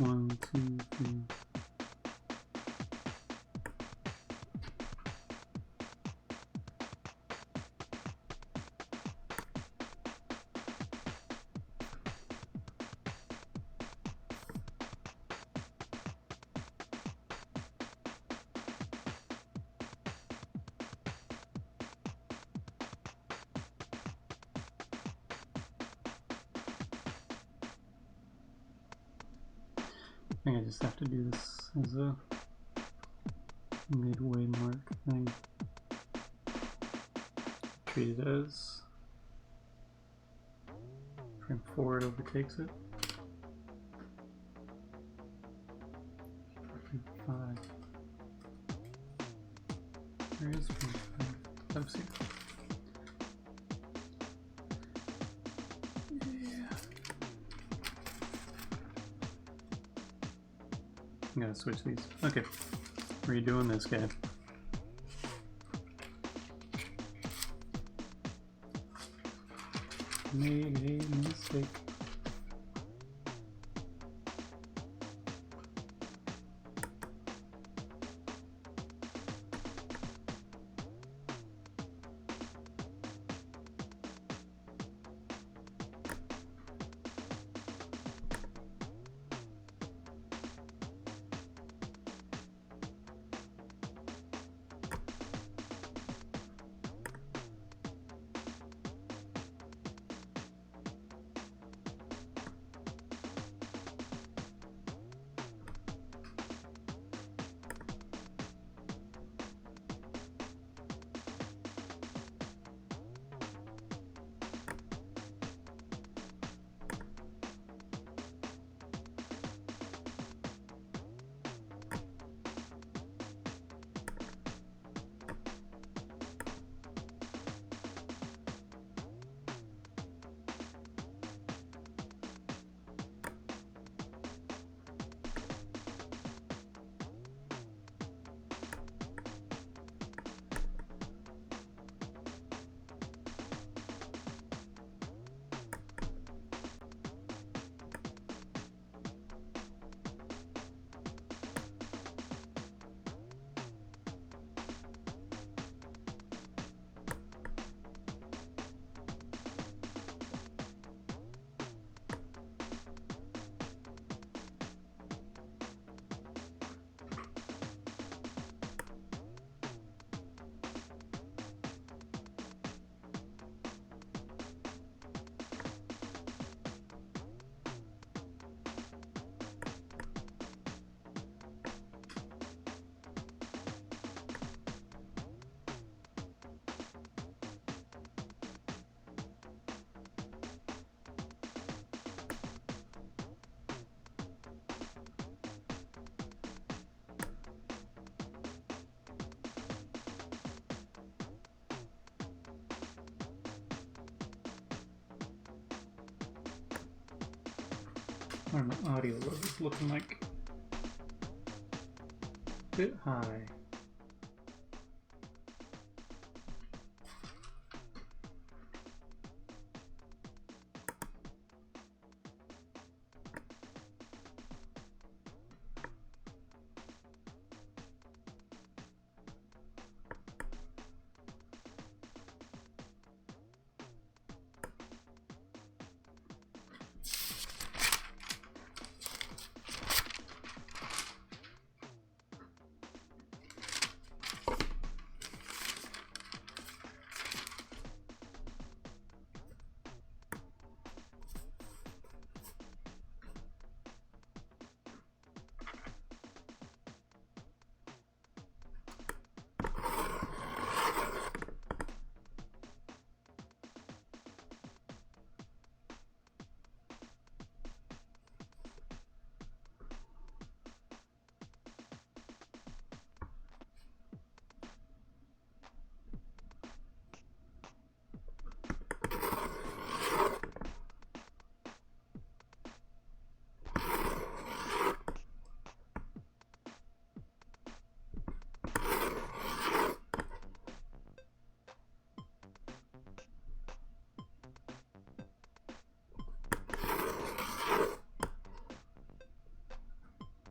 1, 2, 3. I think I just have to do this as a midway mark thing. Treat it as frame 4, it overtakes it. Frame 5. There is frame 5. Let's see. I'm gonna switch these. Okay, redoing this guy. Made a mistake. What are my audio levels looking like? Bit high.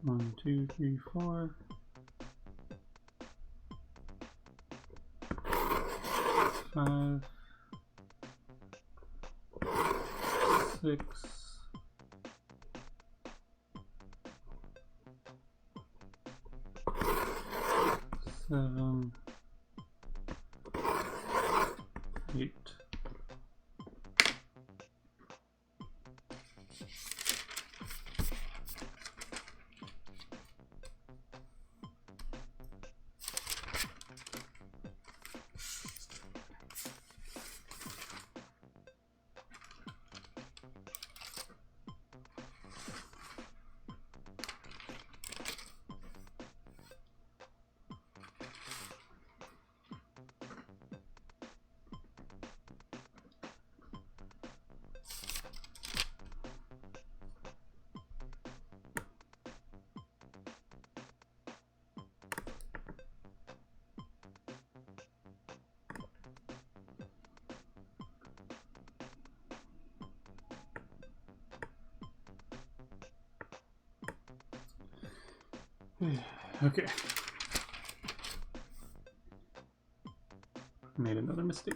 1, 2, 3, 4. 5, 6, 7, 8. Okay. Made another mistake.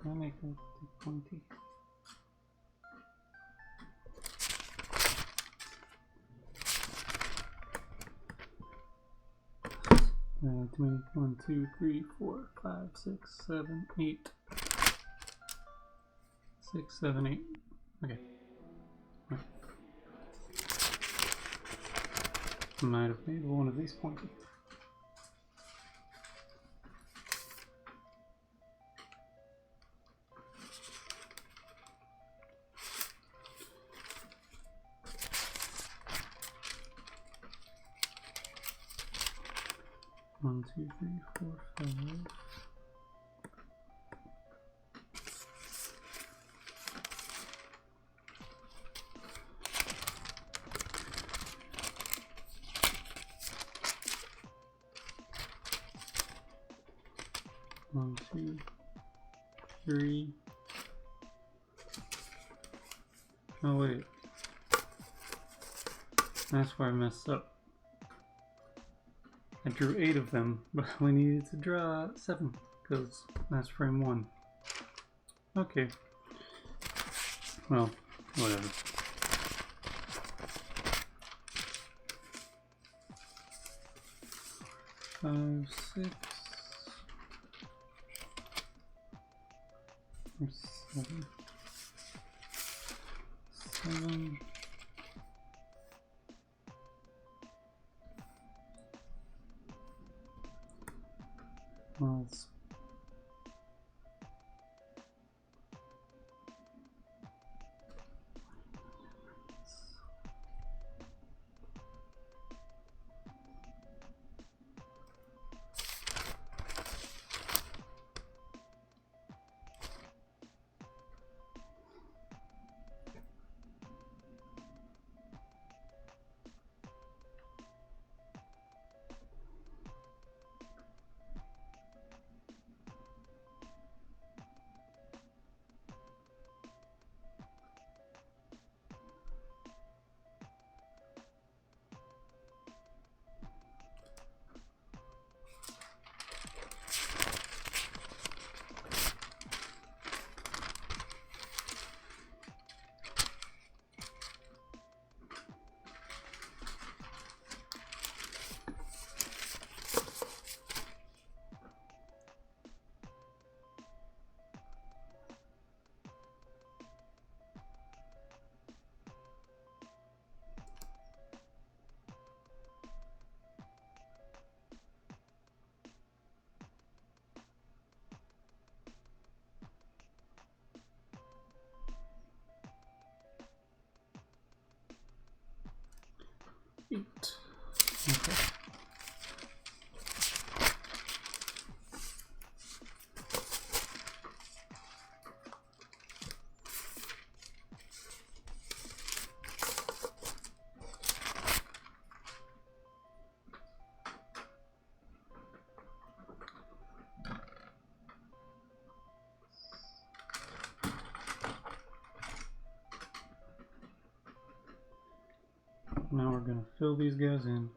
I make it pointy? 1, 2, 3, 4, 5, 6, 7, 8. 6, 7, 8. Okay. Right. Might have made one of these pointy. One, two, three, four, five. One, two, three. Oh wait. That's where I messed up. I drew 8 of them, but we needed to draw 7, because that's frame 1. Okay. Well, whatever. Five, 6, or 7. 7. Well, it's eight. Okay. Now we're going to fill these guys in.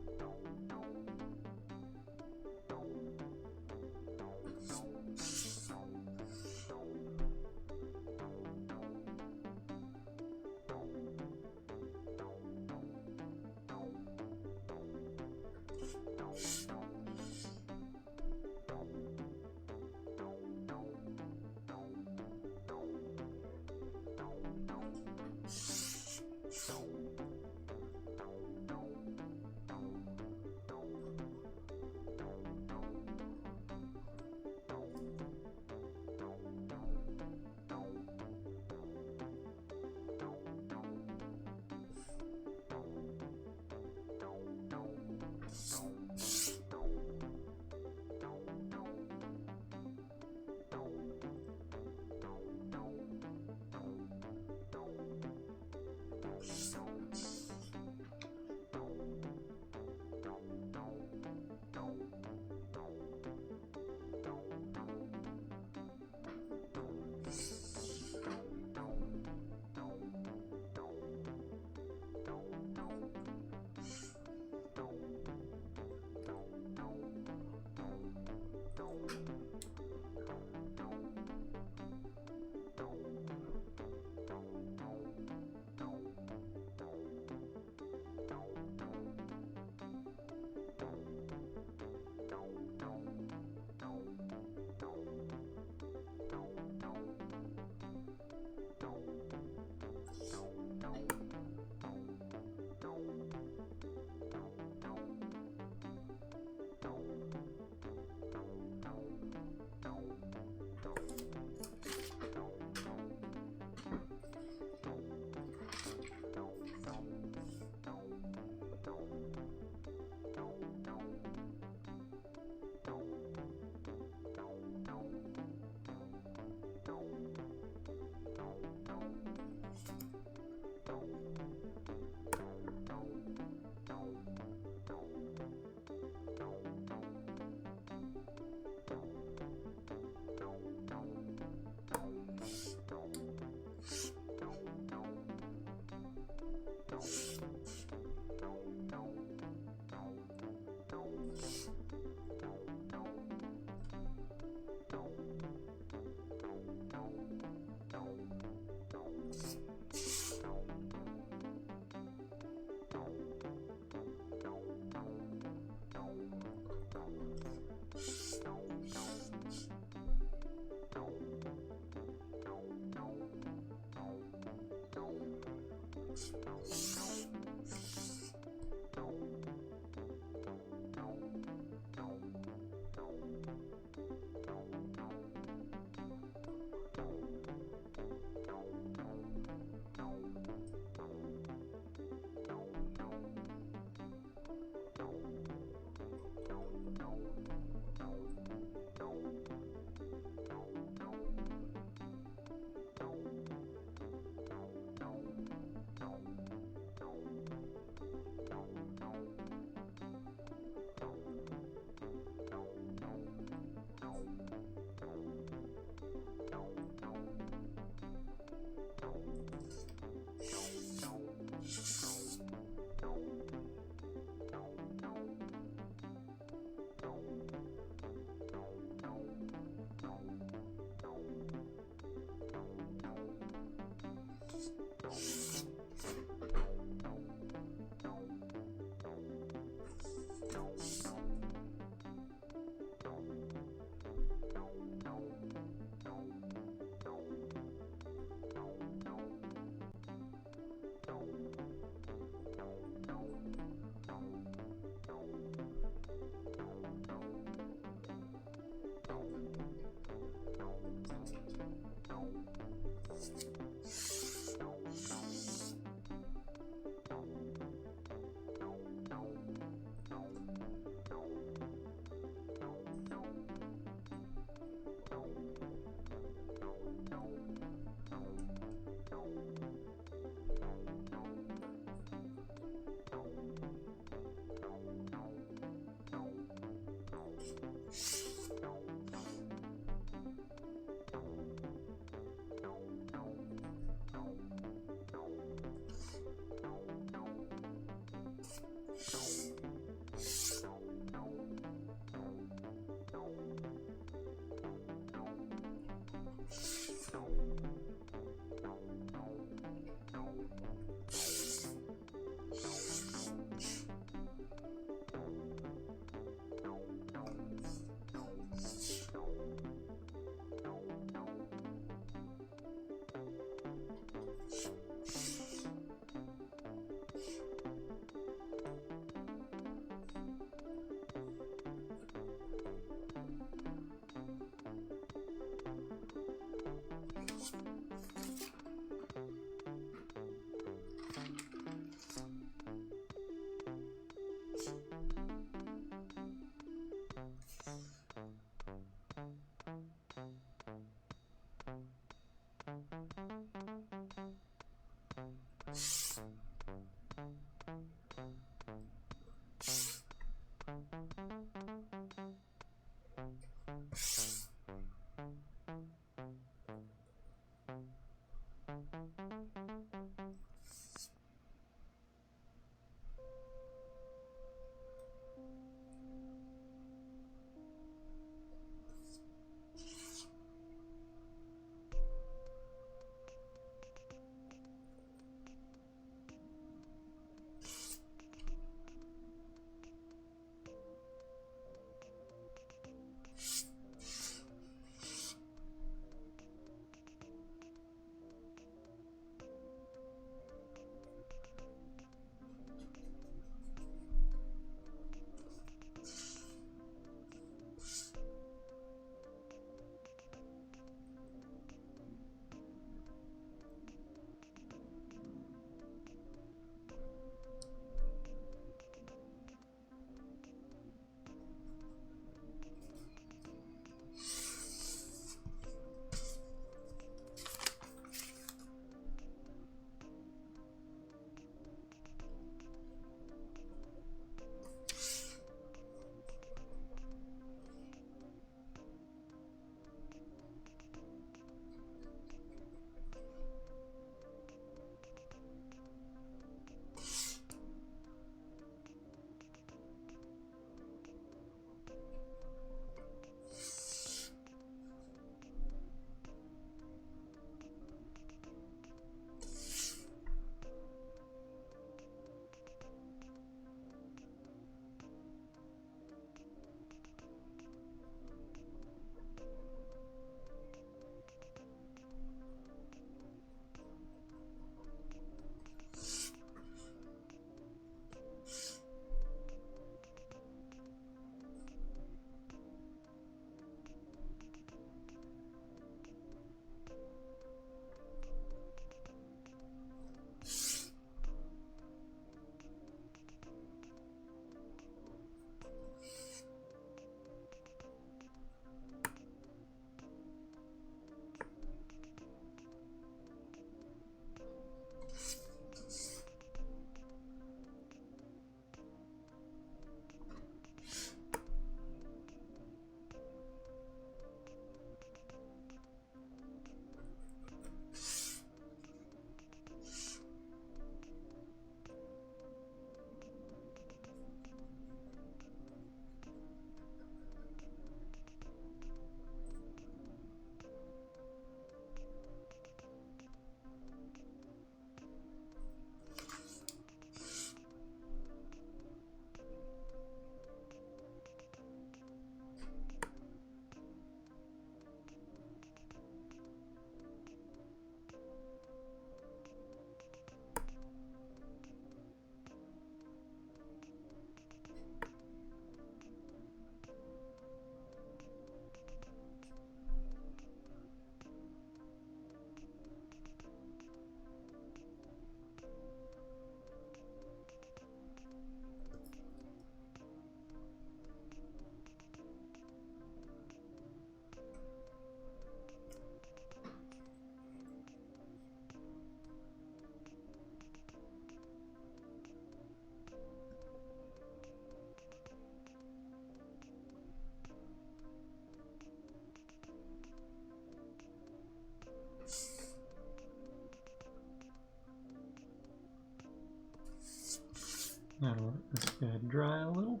That'll let this guy dry a little.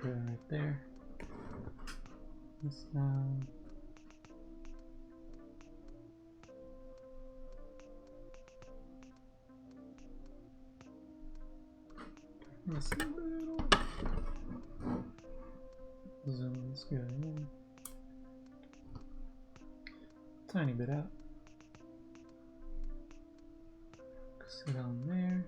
Dry right there. This down. This a little. Zoom this guy in. Tiny bit out. Sit on there.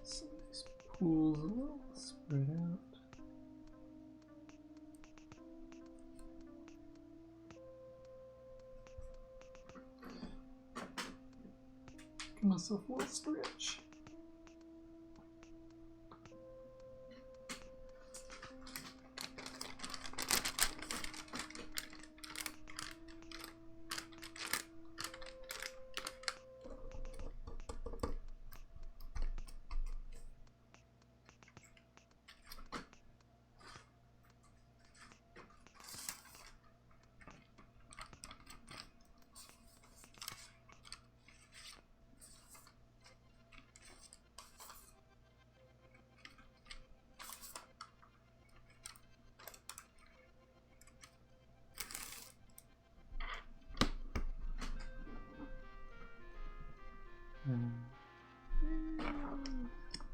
Some of these pools a little spread out. Give myself a little stretch.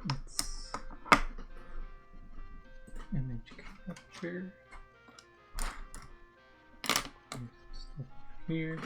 Let's image capture. Stuff here.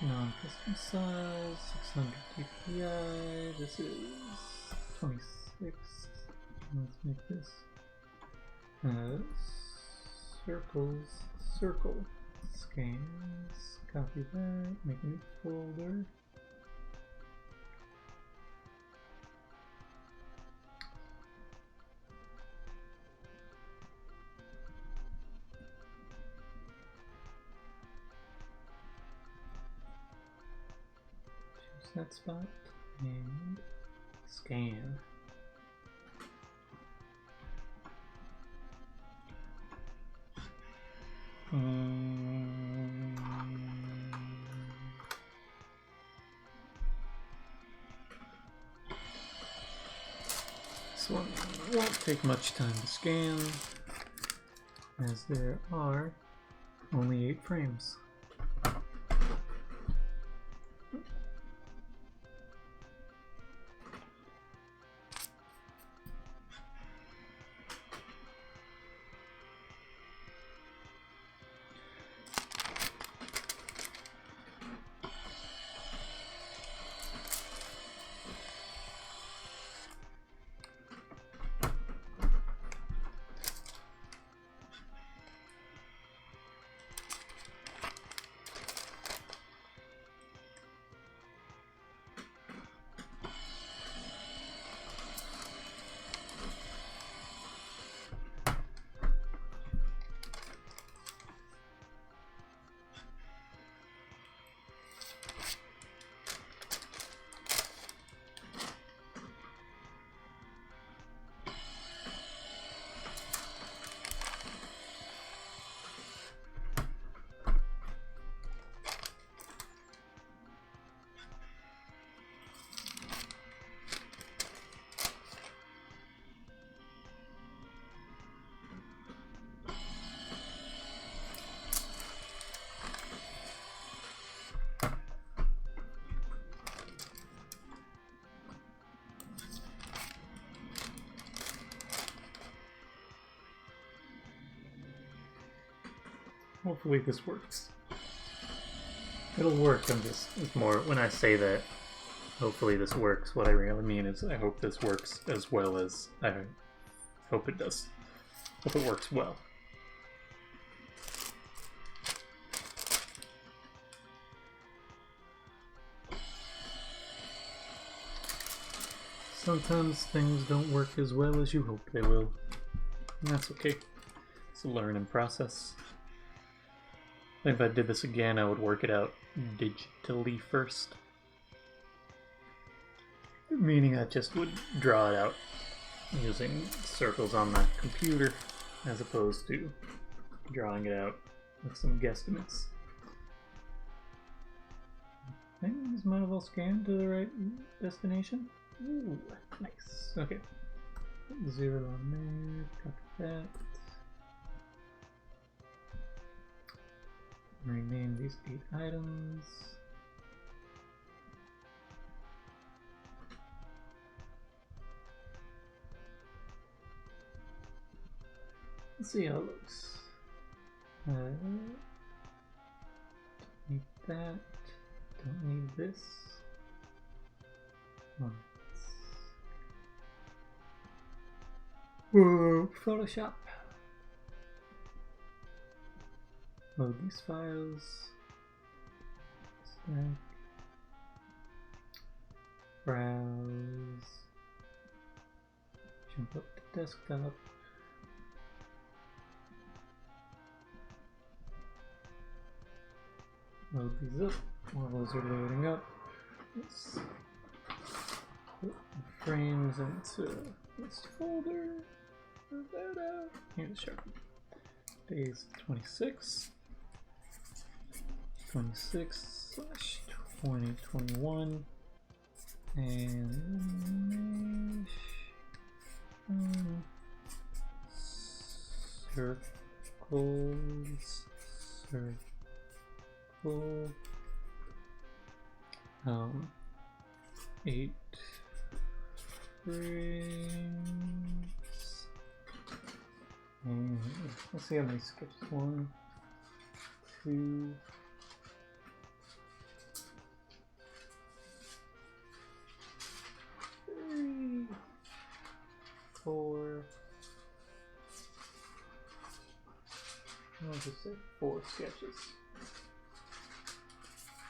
Non-custom size, 600 dpi, this is 26, let's make this circle, scans, copy that, make a new folder. That spot and scan. This one won't take much time to scan, as there are only 8 frames. Hopefully this works. It'll work, it's more, when I say that, hopefully this works, what I really mean is I hope this works as well as I hope it does. Hope it works well. Sometimes things don't work as well as you hope they will. And that's okay. It's a learning process. I think if I did this again, I would work it out digitally first. Meaning I just would draw it out using circles on my computer as opposed to drawing it out with some guesstimates. I think this might have all scanned to the right destination. Ooh, nice. Okay. Put the 0 on there, copy that. Rename these 8 items. Let's see how it looks. Need that. Don't need this. Whoa, Photoshop. Load these files. Stack. Browse. Jump up to desktop. Load these up. While those are loading up, let's put the frames into this folder. Here's Sharpie. Days 26. 26/2021 and circles, circle, 8 frames, and let's see how many sketches. 1, 2, 3, 4. I'll just say 4 sketches.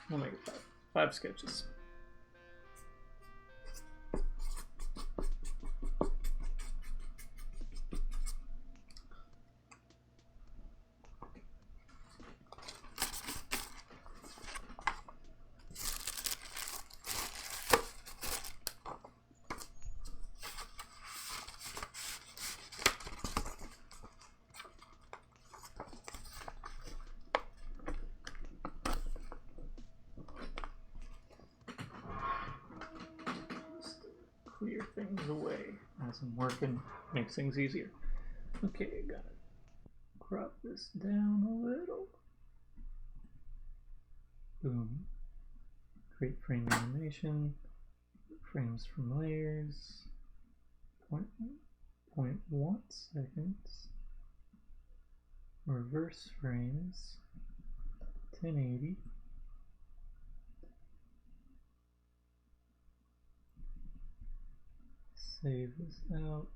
We'll make it 5. 5 sketches. Clear things away as I'm working, makes things easier. Okay, gotta crop this down a little. Boom. Create frame animation. Frames from layers. 0.1 seconds. Reverse frames. 1080. Save this out.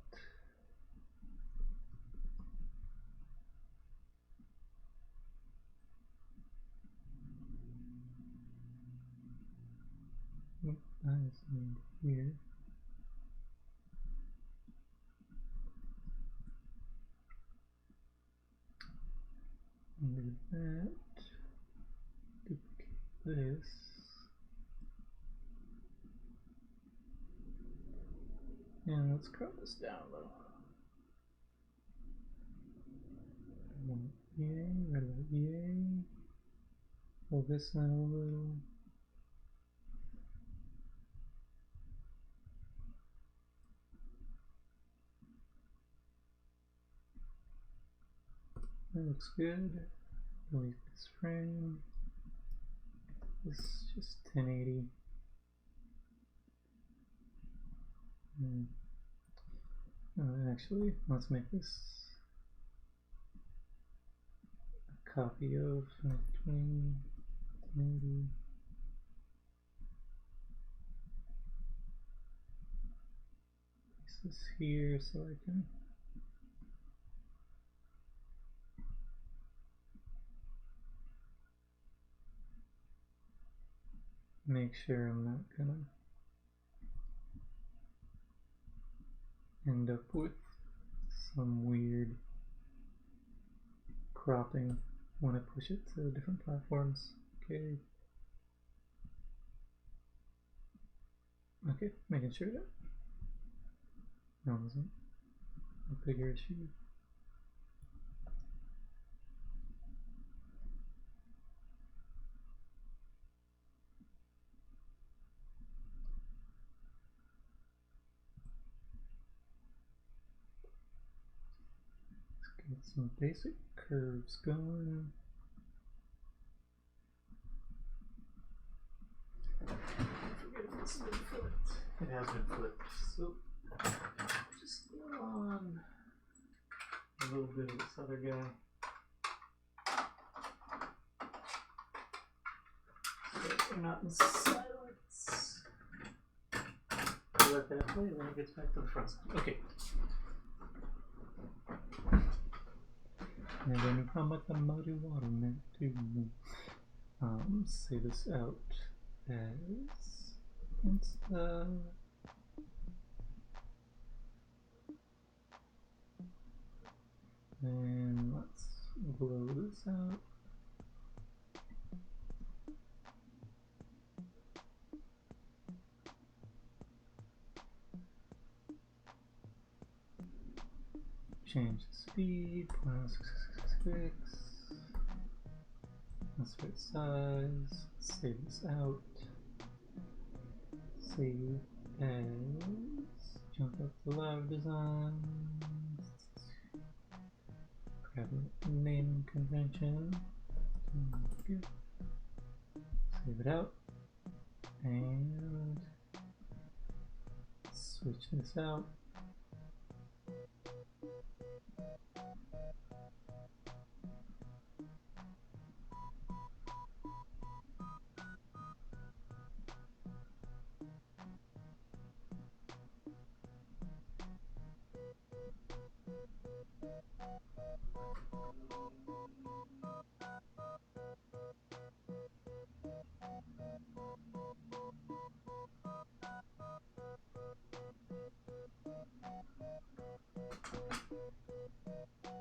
Nice and here. Under that, duplicate this. And let's crop this down a little. Yay, right about yay. Pull this down a little. That looks good. Delete this frame. This is just 1080. Actually, let's make this a copy of 20, 1080. Place this here so I can make sure I'm not gonna end up with some weird cropping when I push it to different platforms. Okay. Okay, making sure that wasn't a bigger issue. Let's get some basic curves going. Forget if it's been flipped. It has been flipped. So just on a little bit of this other guy. So we're not in silence. Let that play and then it gets back to the front side. Okay. And then how much the muddy water meant to say this out as Insta. And let's blow this out. Change the speed, 0.666. Let's fit size, save this out. Save as, jump up to live design. Grab a naming convention. Good. Save it out. And switch this out.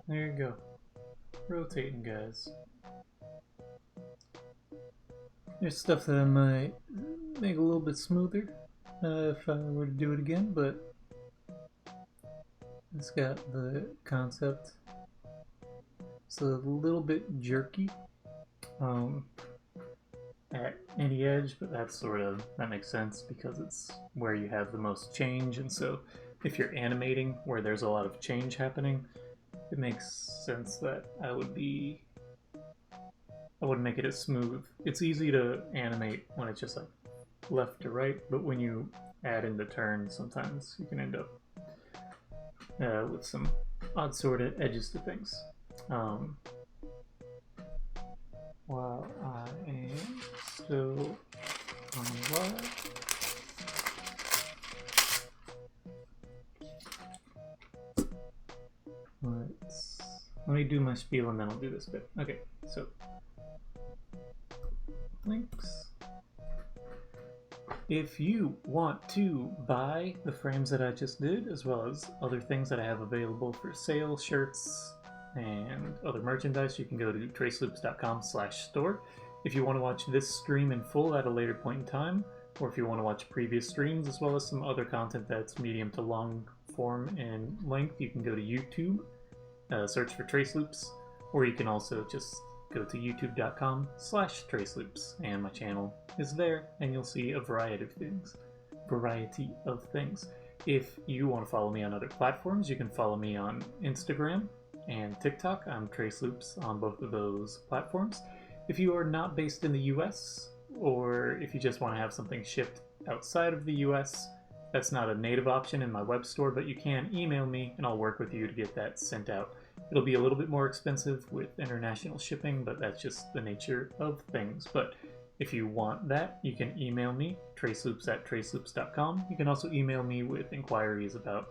There you go. Rotating, guys. There's stuff that I might make a little bit smoother if I were to do it again, but it's got the concept. It's a little bit jerky at any edge, but that makes sense because it's where you have the most change, and so if you're animating where there's a lot of change happening, it makes sense that I wouldn't make it as smooth. It's easy to animate when it's just like left to right, but when you add in the turns, sometimes you can end up with some odd sort of edges to things. While I am still on live, let me do my spiel and then I'll do this bit. Okay, so links. If you want to buy the frames that I just did, as well as other things that I have available for sale, shirts and other merchandise, you can go to traceloops.com/store. If you want to watch this stream in full at a later point in time, or if you want to watch previous streams as well as some other content that's medium to long form in length, you can go to YouTube, search for Traceloops, or you can also just go to youtube.com/traceloops, and my channel is there, and you'll see a variety of things. If you want to follow me on other platforms, you can follow me on Instagram and TikTok. I'm Traceloops on both of those platforms. If you are not based in the US, or if you just want to have something shipped outside of the US, that's not a native option in my web store, but you can email me and I'll work with you to get that sent out. It'll be a little bit more expensive with international shipping, but that's just the nature of things. But if you want that, you can email me, traceloops@traceloops.com. You can also email me with inquiries about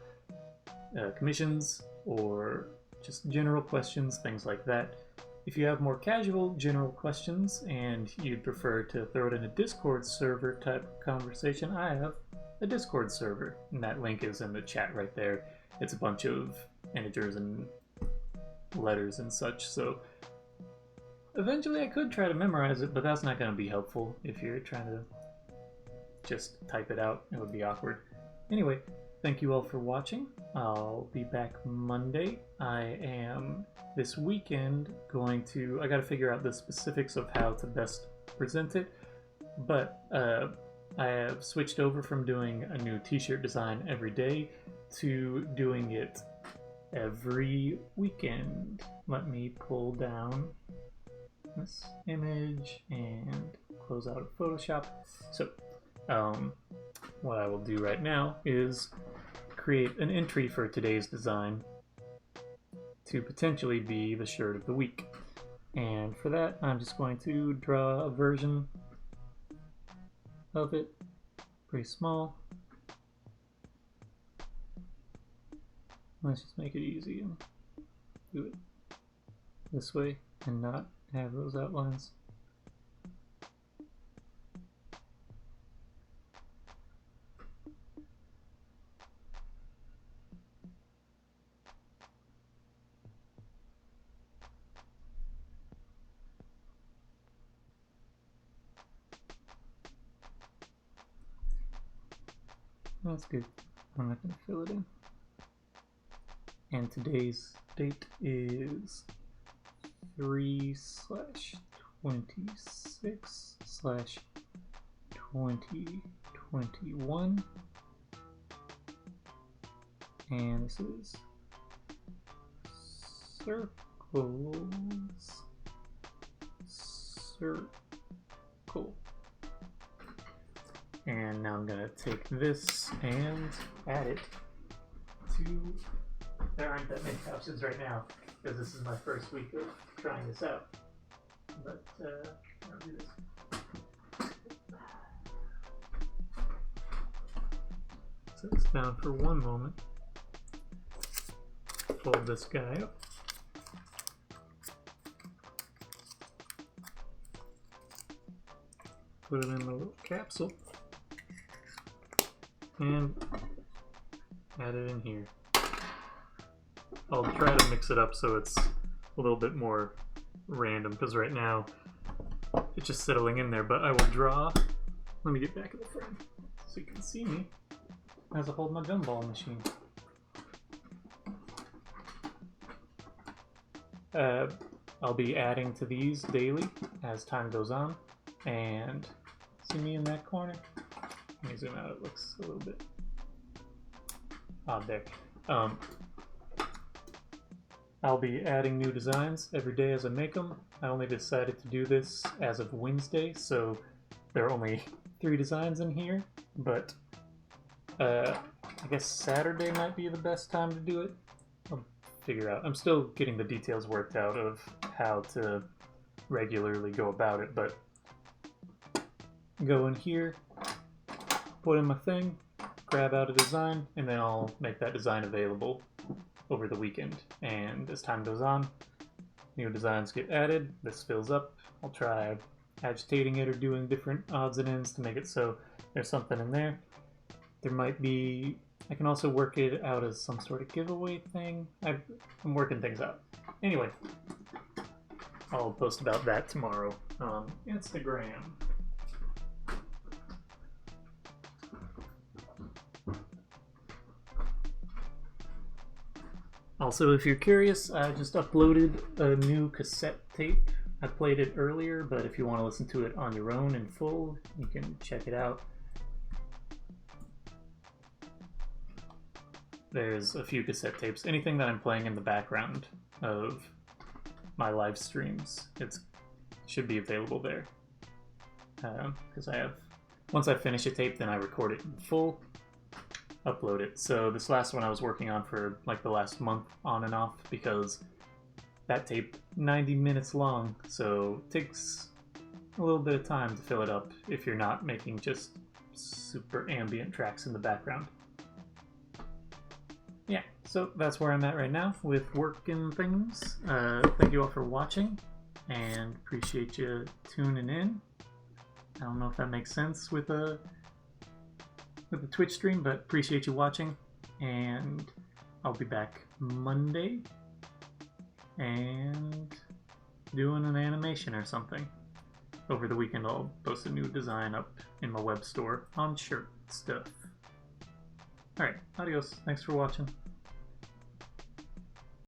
commissions or just general questions, things like that. If you have more casual general questions and you'd prefer to throw it in a Discord server type conversation, I have a Discord server, and that link is in the chat right there. it's a bunch of integers and letters and such, so eventually I could try to memorize it, but that's not going to be helpful if you're trying to just type it out. It would be awkward. Anyway, thank you all for watching. I'll be back Monday. I am this weekend going to, I got to figure out the specifics of how to best present it, but I have switched over from doing a new t-shirt design every day to doing it every weekend. Let me pull down this image and close out of Photoshop. So what I will do right now is create an entry for today's design to potentially be the shirt of the week. And for that, I'm just going to draw a version of it, pretty small. Let's just make it easy and do it this way and not have those outlines. That's good. I'm not going to fill it in. And today's date is 3/26/2021. And this is circles. Circle. And now I'm going to take this and add it to... There aren't that many couches right now, because this is my first week of trying this out. But, I'll do this. Set this down for one moment. Fold this guy up. Put it in the little capsule. And add it in here. I'll try to mix it up so it's a little bit more random, because right now it's just settling in there, but I will draw. Let me get back in the frame so you can see me as I hold my gumball machine. I'll be adding to these daily as time goes on, and see me in that corner? Let me zoom out, it looks a little bit odd there. I'll be adding new designs every day as I make them. I only decided to do this as of Wednesday, so there are only 3 designs in here, but I guess Saturday might be the best time to do it. I'll figure out. I'm still getting the details worked out of how to regularly go about it, but go in here, put in my thing, grab out a design, and then I'll make that design available over the weekend. And as time goes on, new designs get added, this fills up. I'll try agitating it or doing different odds and ends to make it so there's something in there. There might be, I can also work it out as some sort of giveaway thing. I'm working things out. Anyway, I'll post about that tomorrow on Instagram. Also, if you're curious, I just uploaded a new cassette tape. I played it earlier, but if you want to listen to it on your own in full, you can check it out. There's a few cassette tapes. Anything that I'm playing in the background of my live streams, it should be available there. Because once I finish a tape, then I record it in full, upload it. So this last one I was working on for like the last month on and off, because that tape 90 minutes long, so it takes a little bit of time to fill it up if you're not making just super ambient tracks in the background. Yeah, so that's where I'm at right now with work and things. Thank you all for watching, and appreciate you tuning in. I don't know if that makes sense with the Twitch stream, but appreciate you watching, and I'll be back Monday and doing an animation or something. Over the weekend I'll post a new design up in my web store on shirt stuff. Alright, adios. Thanks for watching.